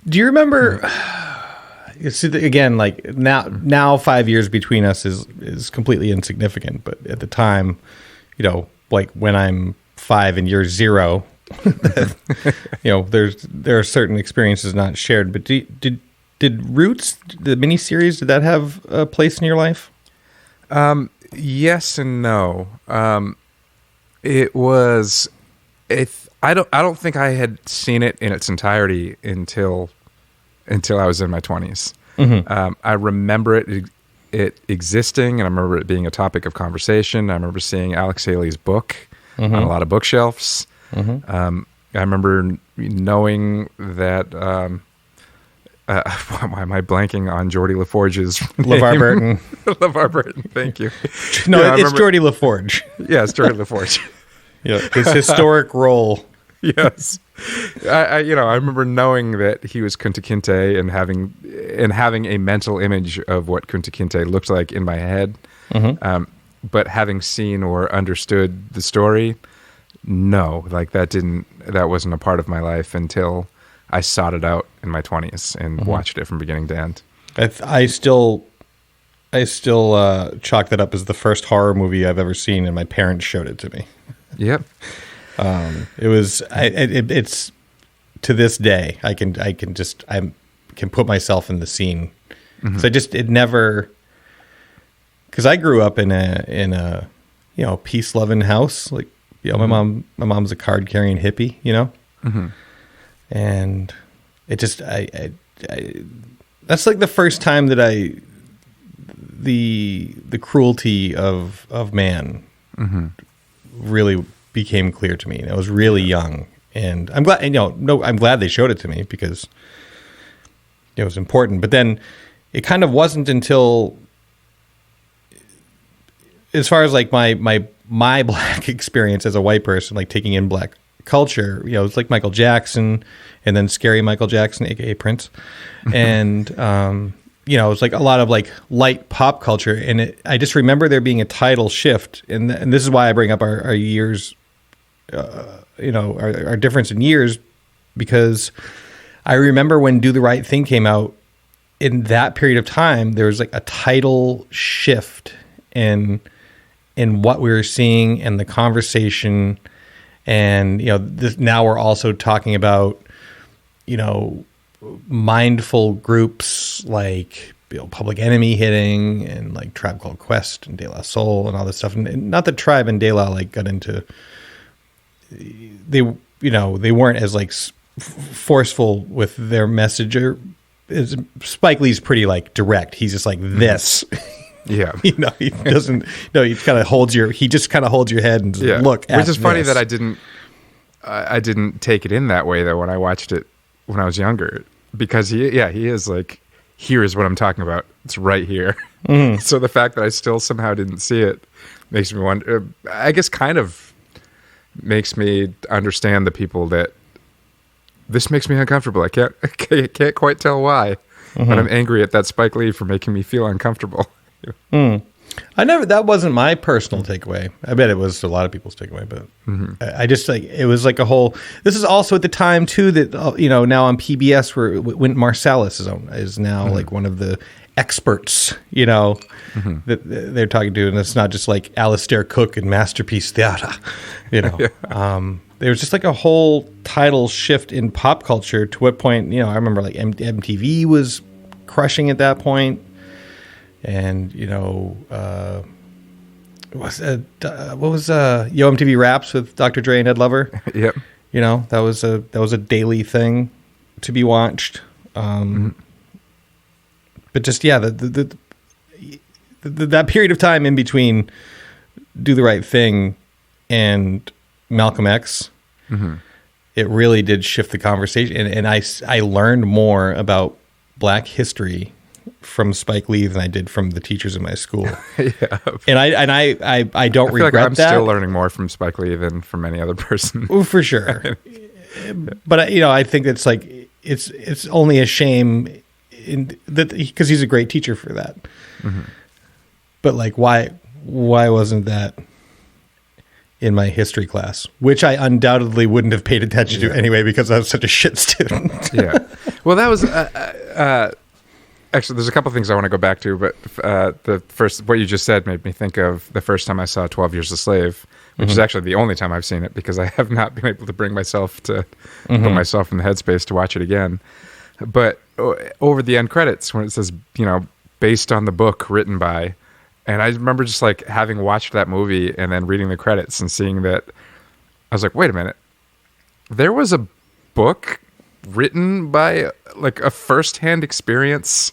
Do you remember, again, like now 5 years between us is completely insignificant, but at the time, like when I'm 5 and you're 0, there are certain experiences not shared. But did Roots, the miniseries, did that have a place in your life? Yes and no. It was. I don't think I had seen it in its entirety until I was in my 20s. Mm-hmm. I remember it existing, and I remember it being a topic of conversation. I remember seeing Alex Haley's book mm-hmm. on a lot of bookshelves. Mm-hmm. I remember knowing that. Why am I blanking on Geordie LaForge's LeVar Burton? LeVar Burton, thank you. No, it's Geordie LaForge. Yeah, it's Geordie LaForge. Yeah, his historic role. Yes, I remember knowing that he was Kunta Kinte and having a mental image of what Kunta Kinte looked like in my head, mm-hmm. But having seen or understood the story, no, like that wasn't a part of my life until I sought it out in my 20s and mm-hmm. watched it from beginning to end. I still chalk that up as the first horror movie I've ever seen, and my parents showed it to me. Yep. It's to this day I can put myself in the scene. Mm-hmm. Because I grew up in a peace loving house. Like, mm-hmm. my mom's a card carrying hippie, mm-hmm. and it just I that's like the first time that the cruelty of man mm-hmm. really became clear to me. And I was really young, and I'm glad. I'm glad they showed it to me because it was important. But then it kind of wasn't until, as far as like my black experience as a white person, like taking in black culture, it's like Michael Jackson, and then scary Michael Jackson, aka Prince, and it's like a lot of like light pop culture. And I just remember there being a tidal shift, and this is why I bring up our years, our difference in years, because I remember when Do the Right Thing came out. In that period of time, there was like a tidal shift in what we were seeing and the conversation. And, now we're also talking about, mindful groups like Public Enemy hitting, and like Tribe Called Quest and De La Soul and all this stuff. And not that Tribe and De La like got into, they weren't as like forceful with their message. Spike Lee's pretty like direct. He's just like this. Yeah. He doesn't, he just kind of holds your head and look at Which is funny this. that I didn't take it in that way though when I watched it when I was younger, because he is like, here is what I'm talking about. It's right here. Mm-hmm. So the fact that I still somehow didn't see it makes me wonder, I guess kind of makes me understand the people that this makes me uncomfortable. I can't quite tell why, mm-hmm. but I'm angry at that Spike Lee for making me feel uncomfortable. That wasn't my personal takeaway. I bet it was a lot of people's takeaway, but mm-hmm. I just like, it was like a whole, this is also at the time too that, now on PBS where Wynton Marsalis is now mm-hmm. like one of the experts, that they're talking to, and it's not just like Alistair Cook and Masterpiece Theatre, There was just like a whole tidal shift in pop culture to what point, I remember like MTV was crushing at that point, and what was MTV Raps with Dr. Dre and Ed Lover? Yep. That was a daily thing to be watched. But just that period of time in between Do the Right Thing and Malcolm X, it really did shift the conversation, and I learned more about Black history from Spike Lee than I did from the teachers in my school. Yeah. And I don't I feel regret like I'm that. still learning more from Spike Lee than from any other person. Oh, for sure. But I think it's like it's only a shame because he's a great teacher for that. But like, why wasn't that in my history class, which I undoubtedly wouldn't have paid attention to anyway because I was such a shit student. Yeah. Well, that was actually, there's a couple things I want to go back to, but the first, what you just said made me think of the first time I saw 12 Years a Slave, which is actually the only time I've seen it because I have not been able to bring myself to put myself in the headspace to watch it again. But over the end credits, when it says, based on the book written by, and I remember just like having watched that movie and then reading the credits and seeing that, I was like, wait a minute, there was a book written by like a firsthand experience,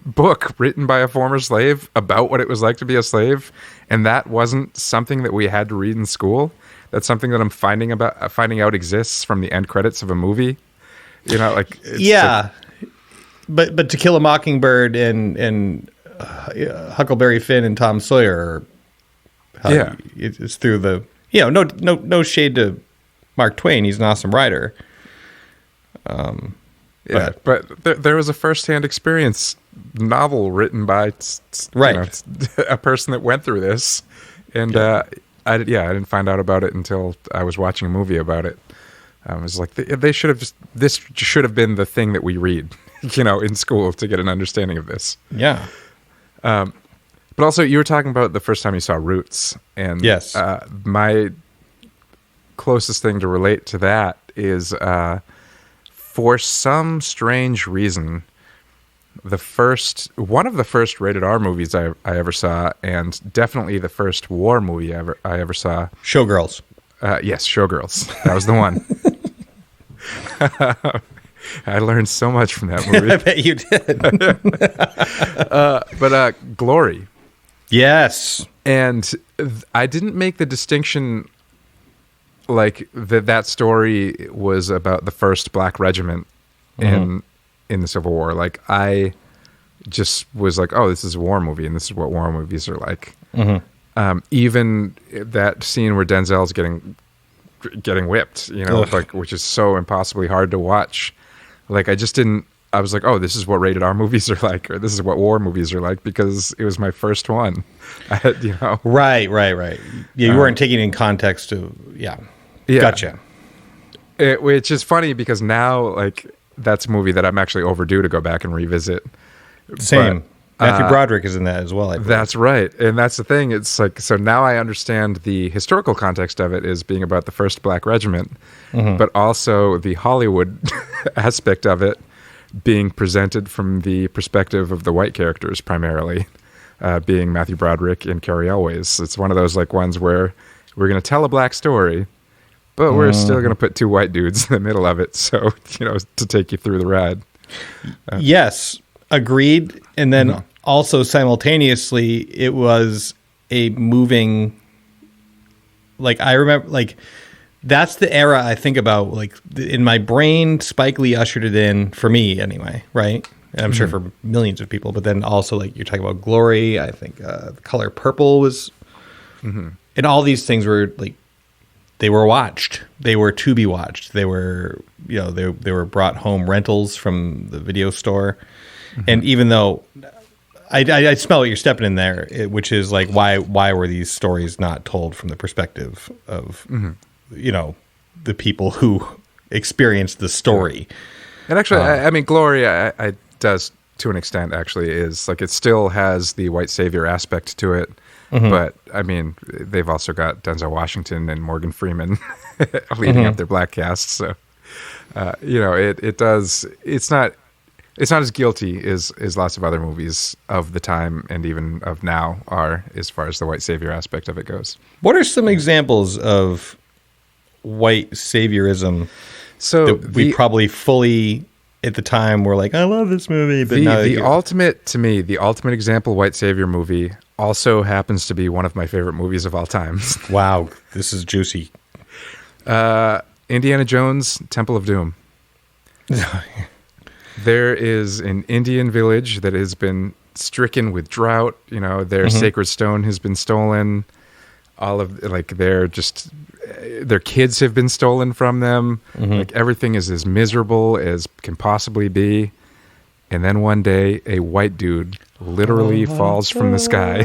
book written by a former slave about what it was like to be a slave, and that wasn't something that we had to read in school. That's something that I'm finding out exists from the end credits of a movie. But To Kill a Mockingbird and Huckleberry Finn and Tom Sawyer, it's through the no shade to Mark Twain, he's an awesome writer. But there was a first-hand experience novel written by a person that went through this, and I didn't find out about it until I was watching a movie about it. I was like, they should have this should have been the thing that we read, in school to get an understanding of this. Yeah. But also, you were talking about the first time you saw Roots, and yes, my closest thing to relate to that is, for some strange reason, one of the first rated R movies I ever saw, and definitely the first war movie I ever saw. Showgirls. Yes, Showgirls. That was the one. I learned so much from that movie. I bet you did. But Glory. Yes. And I didn't make the distinction like that story was about the first Black regiment in the Civil War. Like, I just was like, oh, this is a war movie, and this is what war movies are like. Even that scene where Denzel's getting whipped, which is so impossibly hard to watch. Like, I just didn't. I was like, oh, this is what rated R movies are like, or this is what war movies are like, because it was my first one. Right. Yeah, you weren't taking in context of, yeah. Gotcha. Which is funny because now, like, that's a movie that I'm actually overdue to go back and revisit. Same. But, Matthew Broderick is in that as well, I believe. That's right. And that's the thing. It's like, so now I understand the historical context of it as being about the first Black regiment, but also the Hollywood aspect of it being presented from the perspective of the white characters primarily, being Matthew Broderick and Cary Elwes. It's one of those like ones where we're going to tell a Black story, but we're still going to put two white dudes in the middle of it, so, to take you through the ride. Yes, agreed. And then also simultaneously, it was a moving, like, I remember, like, that's the era I think about, like, in my brain, Spike Lee ushered it in, for me anyway, right? And I'm sure for millions of people, but then also, like, you're talking about Glory, I think The Color Purple was, and all these things were, like, they were watched. They were to be watched. They were, they were brought home rentals from the video store. And even though I smell what you're stepping in there, which is like, why were these stories not told from the perspective of, the people who experienced the story? And actually, I mean, Glory, I does to an extent, actually, is like it still has the white savior aspect to it. But I mean, they've also got Denzel Washington and Morgan Freeman leading up their black cast. So, it does. It's not as guilty as lots of other movies of the time and even of now are, as far as the white savior aspect of it goes. What are some examples of white saviorism So that we probably fully at the time were like, I love this movie, but now the ultimate example white savior movie also happens to be one of my favorite movies of all time. Wow, this is juicy. Indiana Jones, Temple of Doom. There is an Indian village that has been stricken with drought. Their sacred stone has been stolen. All of their kids have been stolen from them. Like everything is as miserable as can possibly be. And then one day, a white dude literally falls from the sky.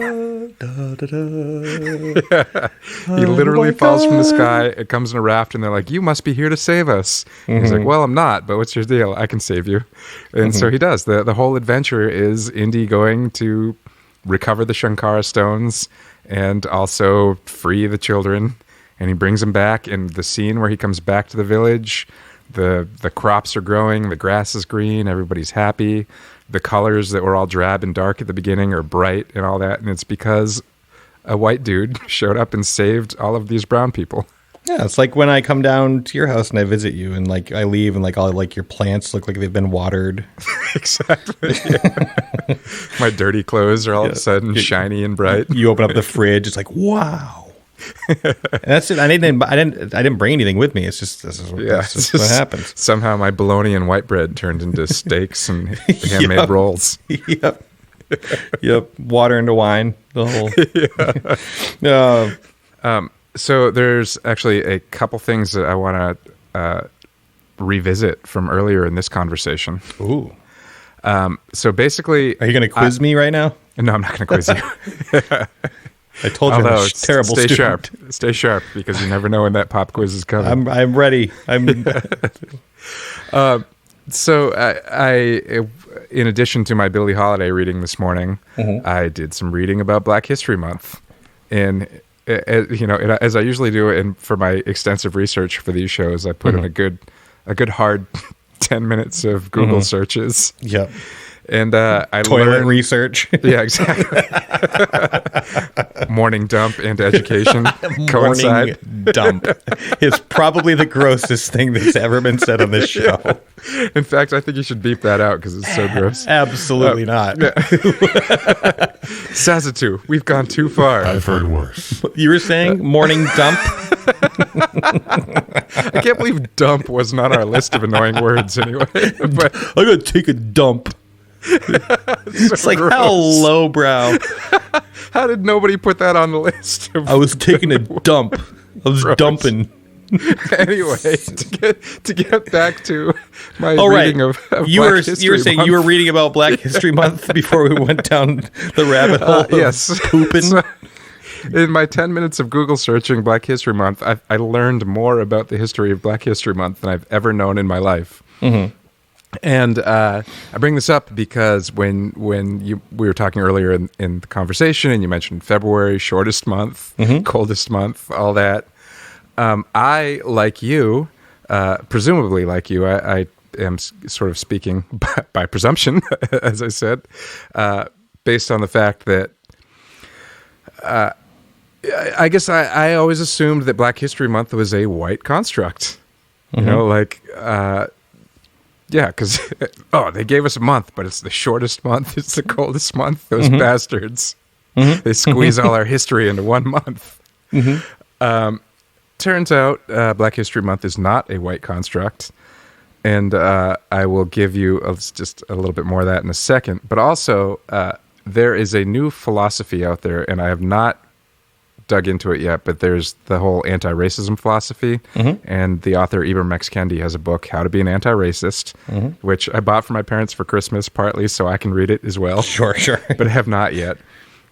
He literally falls from the sky. It comes in a raft, and they're like, "You must be here to save us." He's like, "Well, I'm not, but what's your deal? I can save you." And so he does. The whole adventure is Indy going to recover the Shankara stones and also free the children. And he brings them back. And the scene where he comes back to the village, the crops are growing, the grass is green, everybody's happy. The colors that were all drab and dark at the beginning are bright and all that. And it's because a white dude showed up and saved all of these brown people. Yeah, it's like when I come down to your house and I visit you, and I leave, and all your plants look like they've been watered. Exactly. Yeah. My dirty clothes are all of a sudden shiny and bright. You open up the fridge, it's like, wow. And that's it. I didn't bring anything with me. It's just this is what happens. Somehow my bologna and white bread turned into steaks and handmade rolls. Yep. Water into wine. The whole. So there's actually a couple things that I want to revisit from earlier in this conversation. Ooh. So basically, are you going to quiz me right now? No, I'm not going to quiz you. I told you, I'm a terrible stay student. Stay sharp, because you never know when that pop quiz is coming. I'm ready. So I, in addition to my Billie Holiday reading this morning, I did some reading about Black History Month, and as I usually do, and for my extensive research for these shows, I put in a good hard 10 minutes of Google searches. Yep. And I toilet learned research. Yeah, exactly. Morning dump and education coincide. Morning dump is probably the grossest thing that's ever been said on this show. Yeah. In fact, I think you should beep that out because it's so gross. Absolutely not. Yeah. SAZETU, we've gone too far. I've heard worse. You were saying morning dump? I can't believe dump wasn't on our list of annoying words anyway. But I gotta take a dump. It's like, gross. How lowbrow. How did nobody put that on the list? I was taking a dump. I was dumping. Anyway, to get back to my right. reading of you Black were History you were saying Month. you were reading about Black History Month before we went down the rabbit hole. Yes, pooping. So, in my 10 minutes of Google searching Black History Month, I learned more about the history of Black History Month than I've ever known in my life. And I bring this up because when we were talking earlier in the conversation, and you mentioned February, shortest month, coldest month, all that. I, like you, presumably like you, I am sort of speaking by presumption, as I said, based on the fact that I guess I always assumed that Black History Month was a white construct. You know, yeah, because, they gave us a month, but it's the shortest month. It's the coldest month. Those bastards. They squeeze all our history into 1 month. Turns out Black History Month is not a white construct. And I will give you just a little bit more of that in a second. But also, there is a new philosophy out there, and I have not dug into it yet, but there's the whole anti-racism philosophy, and the author Ibram X. Kendi has a book, How to Be an Anti-Racist, which I bought for my parents for Christmas, partly so I can read it as well. Sure. But I have not yet.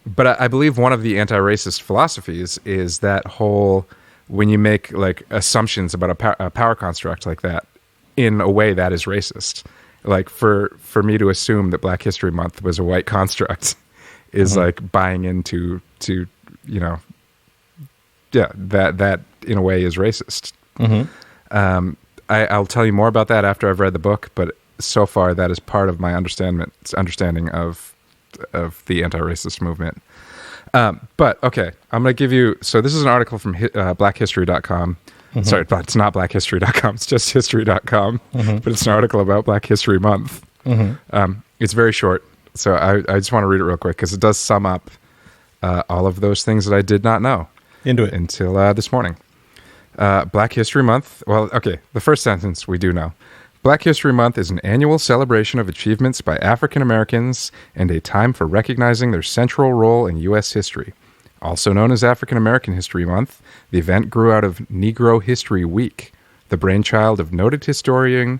But I believe one of the anti-racist philosophies is that whole, when you make like assumptions about a power construct like that, in a way that is racist. like for me to assume that Black History Month was a white construct is like buying into that in a way is racist. I'll tell you more about that after I've read the book, but so far that is part of my understanding of the anti-racist movement. But okay, I'm going to give you, so this is an article from blackhistory.com. Sorry, but it's not blackhistory.com, it's just history.com, but it's an article about Black History Month. It's very short, so I just want to read it real quick because it does sum up all of those things that I did not know Into it. until this morning. Black History Month, well, okay, the first sentence we do know. Black History Month is an annual celebration of achievements by African Americans and a time for recognizing their central role in U.S. history. Also known as African American History Month, the event grew out of Negro History Week, the brainchild of noted historian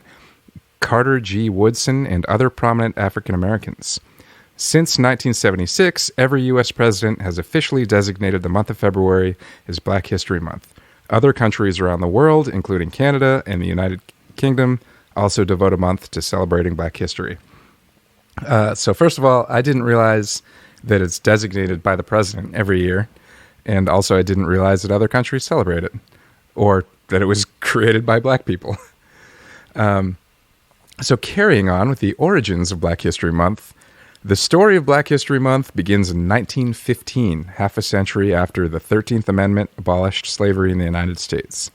Carter G. Woodson and other prominent African Americans. Since 1976, every U.S. president has officially designated the month of February as Black History Month. Other countries around the world, including Canada and the United Kingdom, also devote a month to celebrating Black history. So first of all, I didn't realize that it's designated by the president every year. And also I didn't realize that other countries celebrate it or that it was created by Black people. So carrying on with the origins of Black History Month, the story of Black History Month begins in 1915, half a century after the 13th Amendment abolished slavery in the United States.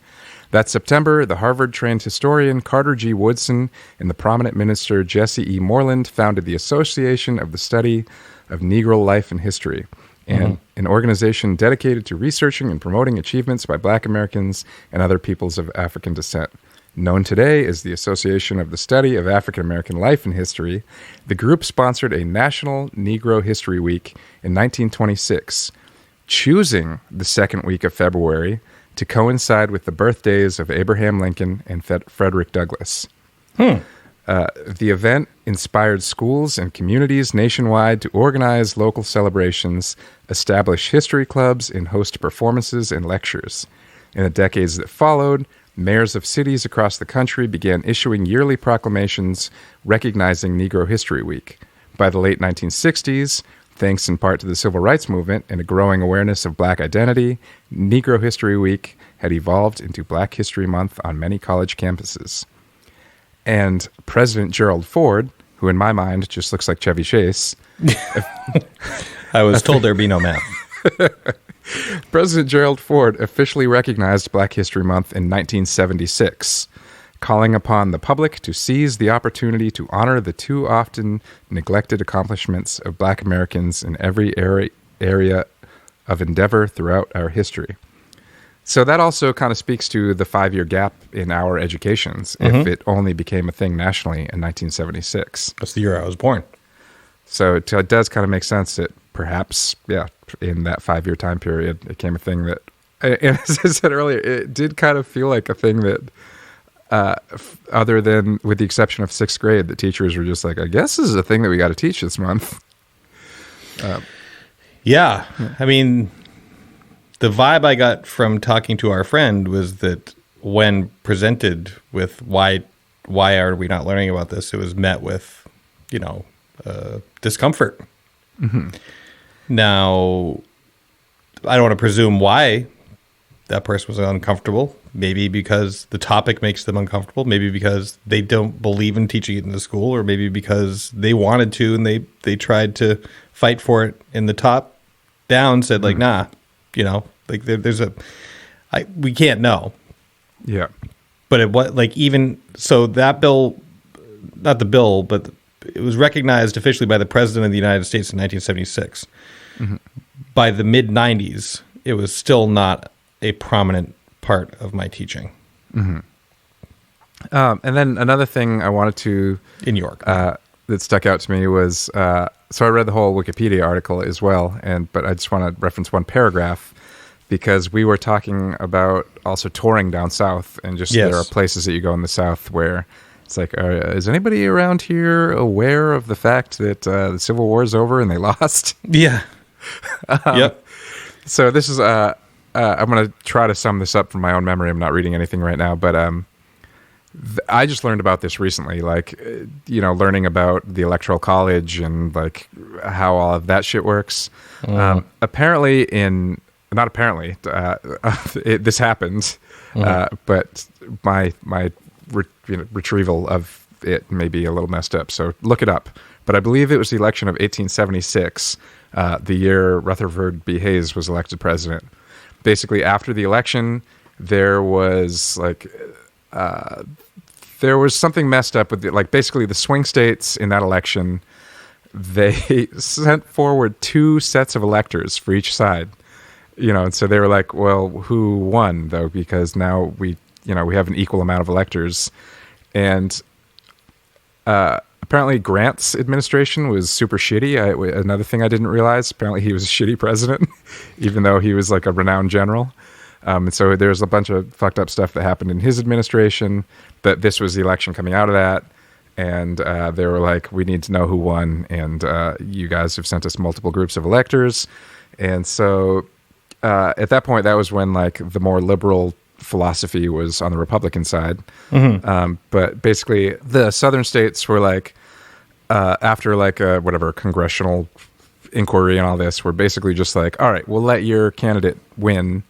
That September, the Harvard-trained historian Carter G. Woodson and the prominent minister Jesse E. Moreland founded the Association of the Study of Negro Life and History, and an organization dedicated to researching and promoting achievements by Black Americans and other peoples of African descent. Known today as the Association of the Study of African American Life and History, the group sponsored a National Negro History Week in 1926, choosing the second week of February to coincide with the birthdays of Abraham Lincoln and Frederick Douglass. The event inspired schools and communities nationwide to organize local celebrations, establish history clubs, and host performances and lectures. In the decades that followed, mayors of cities across the country began issuing yearly proclamations recognizing Negro History Week. By the late 1960s, thanks in part to the Civil Rights Movement and a growing awareness of Black identity, Negro History Week had evolved into Black History Month on many college campuses. And President Gerald Ford, who in my mind just looks like Chevy Chase. I was told there'd be no math. President Gerald Ford officially recognized Black History Month in 1976, calling upon the public to seize the opportunity to honor the too often neglected accomplishments of Black Americans in every area of endeavor throughout our history. So that also kind of speaks to the 5-year gap in our educations if it only became a thing nationally in 1976. That's the year I was born. So it does kind of make sense that perhaps, in that 5-year time period, it became a thing that, and as I said earlier, it did kind of feel like a thing that, other than with the exception of 6th grade, the teachers were just like, I guess this is a thing that we got to teach this month. Yeah. I mean, the vibe I got from talking to our friend was that when presented with why are we not learning about this, it was met with, discomfort. Now, I don't want to presume why that person was uncomfortable. Maybe because the topic makes them uncomfortable. Maybe because they don't believe in teaching it in the school, or maybe because they wanted to and they tried to fight for it in the top down, said like, nah, we can't know. Yeah. But even so, that bill, not the bill, but it was recognized officially by the President of the United States in 1976. By the mid-90s, it was still not a prominent part of my teaching. And then another thing I wanted to... In York. that stuck out to me was... so I read the whole Wikipedia article as well, but I just want to reference one paragraph because we were talking about also touring down south, and just there are places that you go in the South where... It's like, is anybody around here aware of the fact that the Civil War is over and they lost? Yeah. Yep. So this is, I'm going to try to sum this up from my own memory. I'm not reading anything right now, but I just learned about this recently, like, learning about the Electoral College and like how all of that shit works. Apparently this happened, but my retrieval of it may be a little messed up. So look it up. But I believe it was the election of 1876, the year Rutherford B. Hayes was elected president. Basically, after the election, there was like there was something messed up with it. Like basically the swing states in that election, they sent forward 2 sets of electors for each side. And so they were like, well, who won though? Because now we have an equal amount of electors. And apparently Grant's administration was super shitty. Another thing I didn't realize, apparently he was a shitty president, even though he was like a renowned general. And so there's a bunch of fucked up stuff that happened in his administration, but this was the election coming out of that. And they were like, we need to know who won. And you guys have sent us multiple groups of electors. And so at that point, that was when like the more liberal philosophy was on the Republican side. But basically the southern states were like, after like a congressional inquiry and all this, were basically just like, all right, we'll let your candidate win.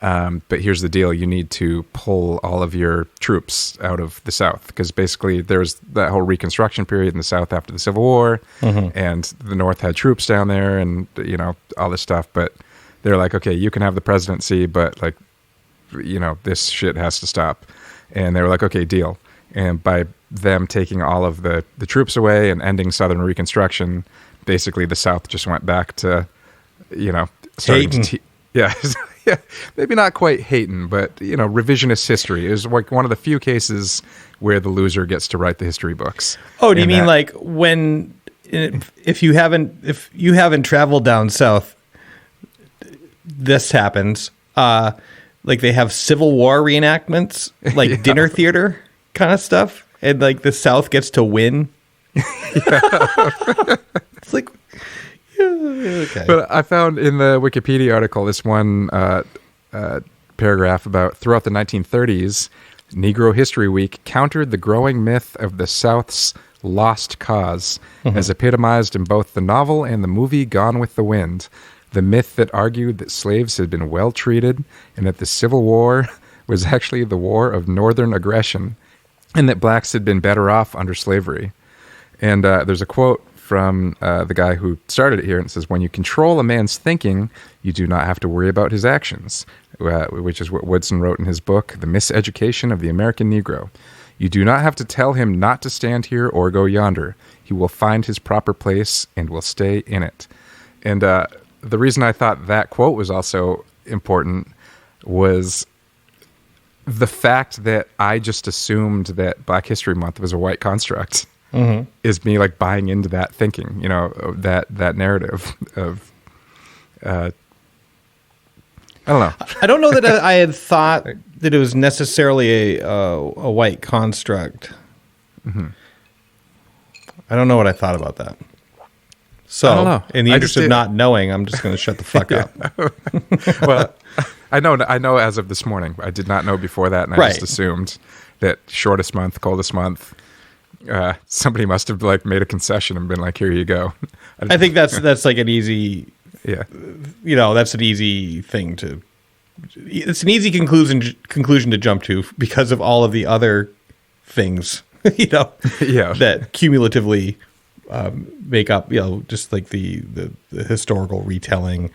But here's the deal. You need to pull all of your troops out of the South, because basically there was that whole Reconstruction period in the South after the Civil War, and the North had troops down there and, all this stuff. But they're like, okay, you can have the presidency, but like, this shit has to stop. And they were like, okay, deal. And by them taking all of the troops away and ending Southern Reconstruction, basically the South just went back to, starting to yeah, maybe not quite hating, but, revisionist history is like one of the few cases where the loser gets to write the history books. Oh, do you mean like when, if you haven't traveled down south, this happens, like they have Civil War reenactments, like dinner theater kind of stuff, and like the South gets to win. It's like, okay. But I found in the Wikipedia article this one paragraph about throughout the 1930s, Negro History Week countered the growing myth of the South's lost cause, as epitomized in both the novel and the movie Gone with the Wind. The myth that argued that slaves had been well treated and that the Civil War was actually the war of Northern aggression, and that blacks had been better off under slavery. And there's a quote from the guy who started it here, and it says, when you control a man's thinking, you do not have to worry about his actions, which is what Woodson wrote in his book, The Miseducation of the American Negro. You do not have to tell him not to stand here or go yonder. He will find his proper place and will stay in it. And the reason I thought that quote was also important was the fact that I just assumed that Black History Month was a white construct. Is me like buying into that thinking, that narrative of, I don't know. I don't know that I had thought that it was necessarily a white construct. I don't know what I thought about that. So, I don't know. In the interest of not knowing, I'm just going to shut the fuck up. Well, I know as of this morning. I did not know before that, and I just assumed that shortest month, coldest month. Somebody must have like made a concession and been like, "Here you go." I think that's like an easy, that's an easy thing to. It's an easy conclusion to jump to because of all of the other things, that cumulatively make up, just like the historical retelling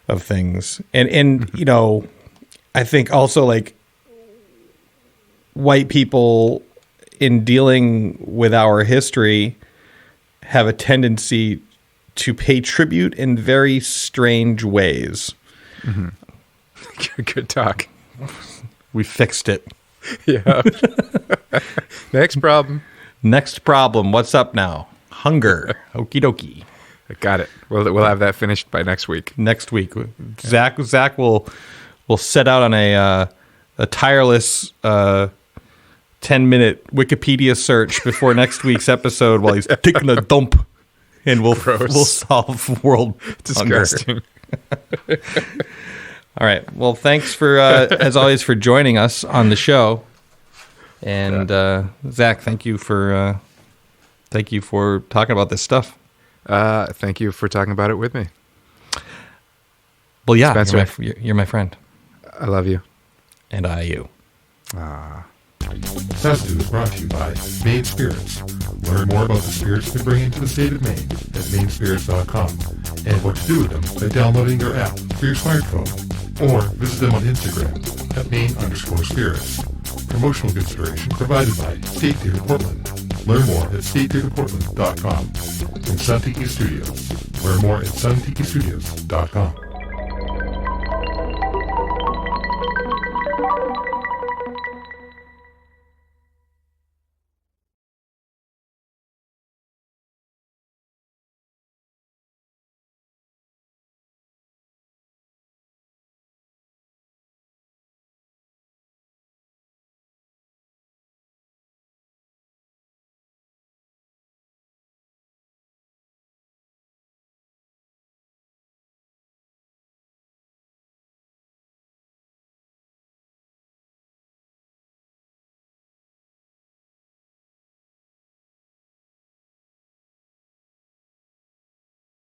of things, and I think also like white people, in dealing with our history, have a tendency to pay tribute in very strange ways. Good talk. We fixed it. Yeah. Next problem. What's up now? Hunger. Okie dokie. I got it. We'll have that finished by next week. Zach will set out on a tireless 10-minute Wikipedia search before next week's episode while he's taking a dump, and we'll solve world disgusting hunger. All right. Well, thanks for as always for joining us on the show, And Zach, thank you for talking about this stuff. Thank you for talking about it with me. Well, yeah, Spencer. you're my friend. I love you. And I you. SAZETU is brought to you by Maine Spirits. Learn more about the spirits they bring into the state of Maine at mainspirits.com and what to do with them by downloading their app for your smartphone or visit them on Instagram at Maine_spirits. Promotional consideration provided by State Theater Portland. Learn more at statetheaterportland.com and Sun Tiki Studios. Learn more at suntikistudios.com.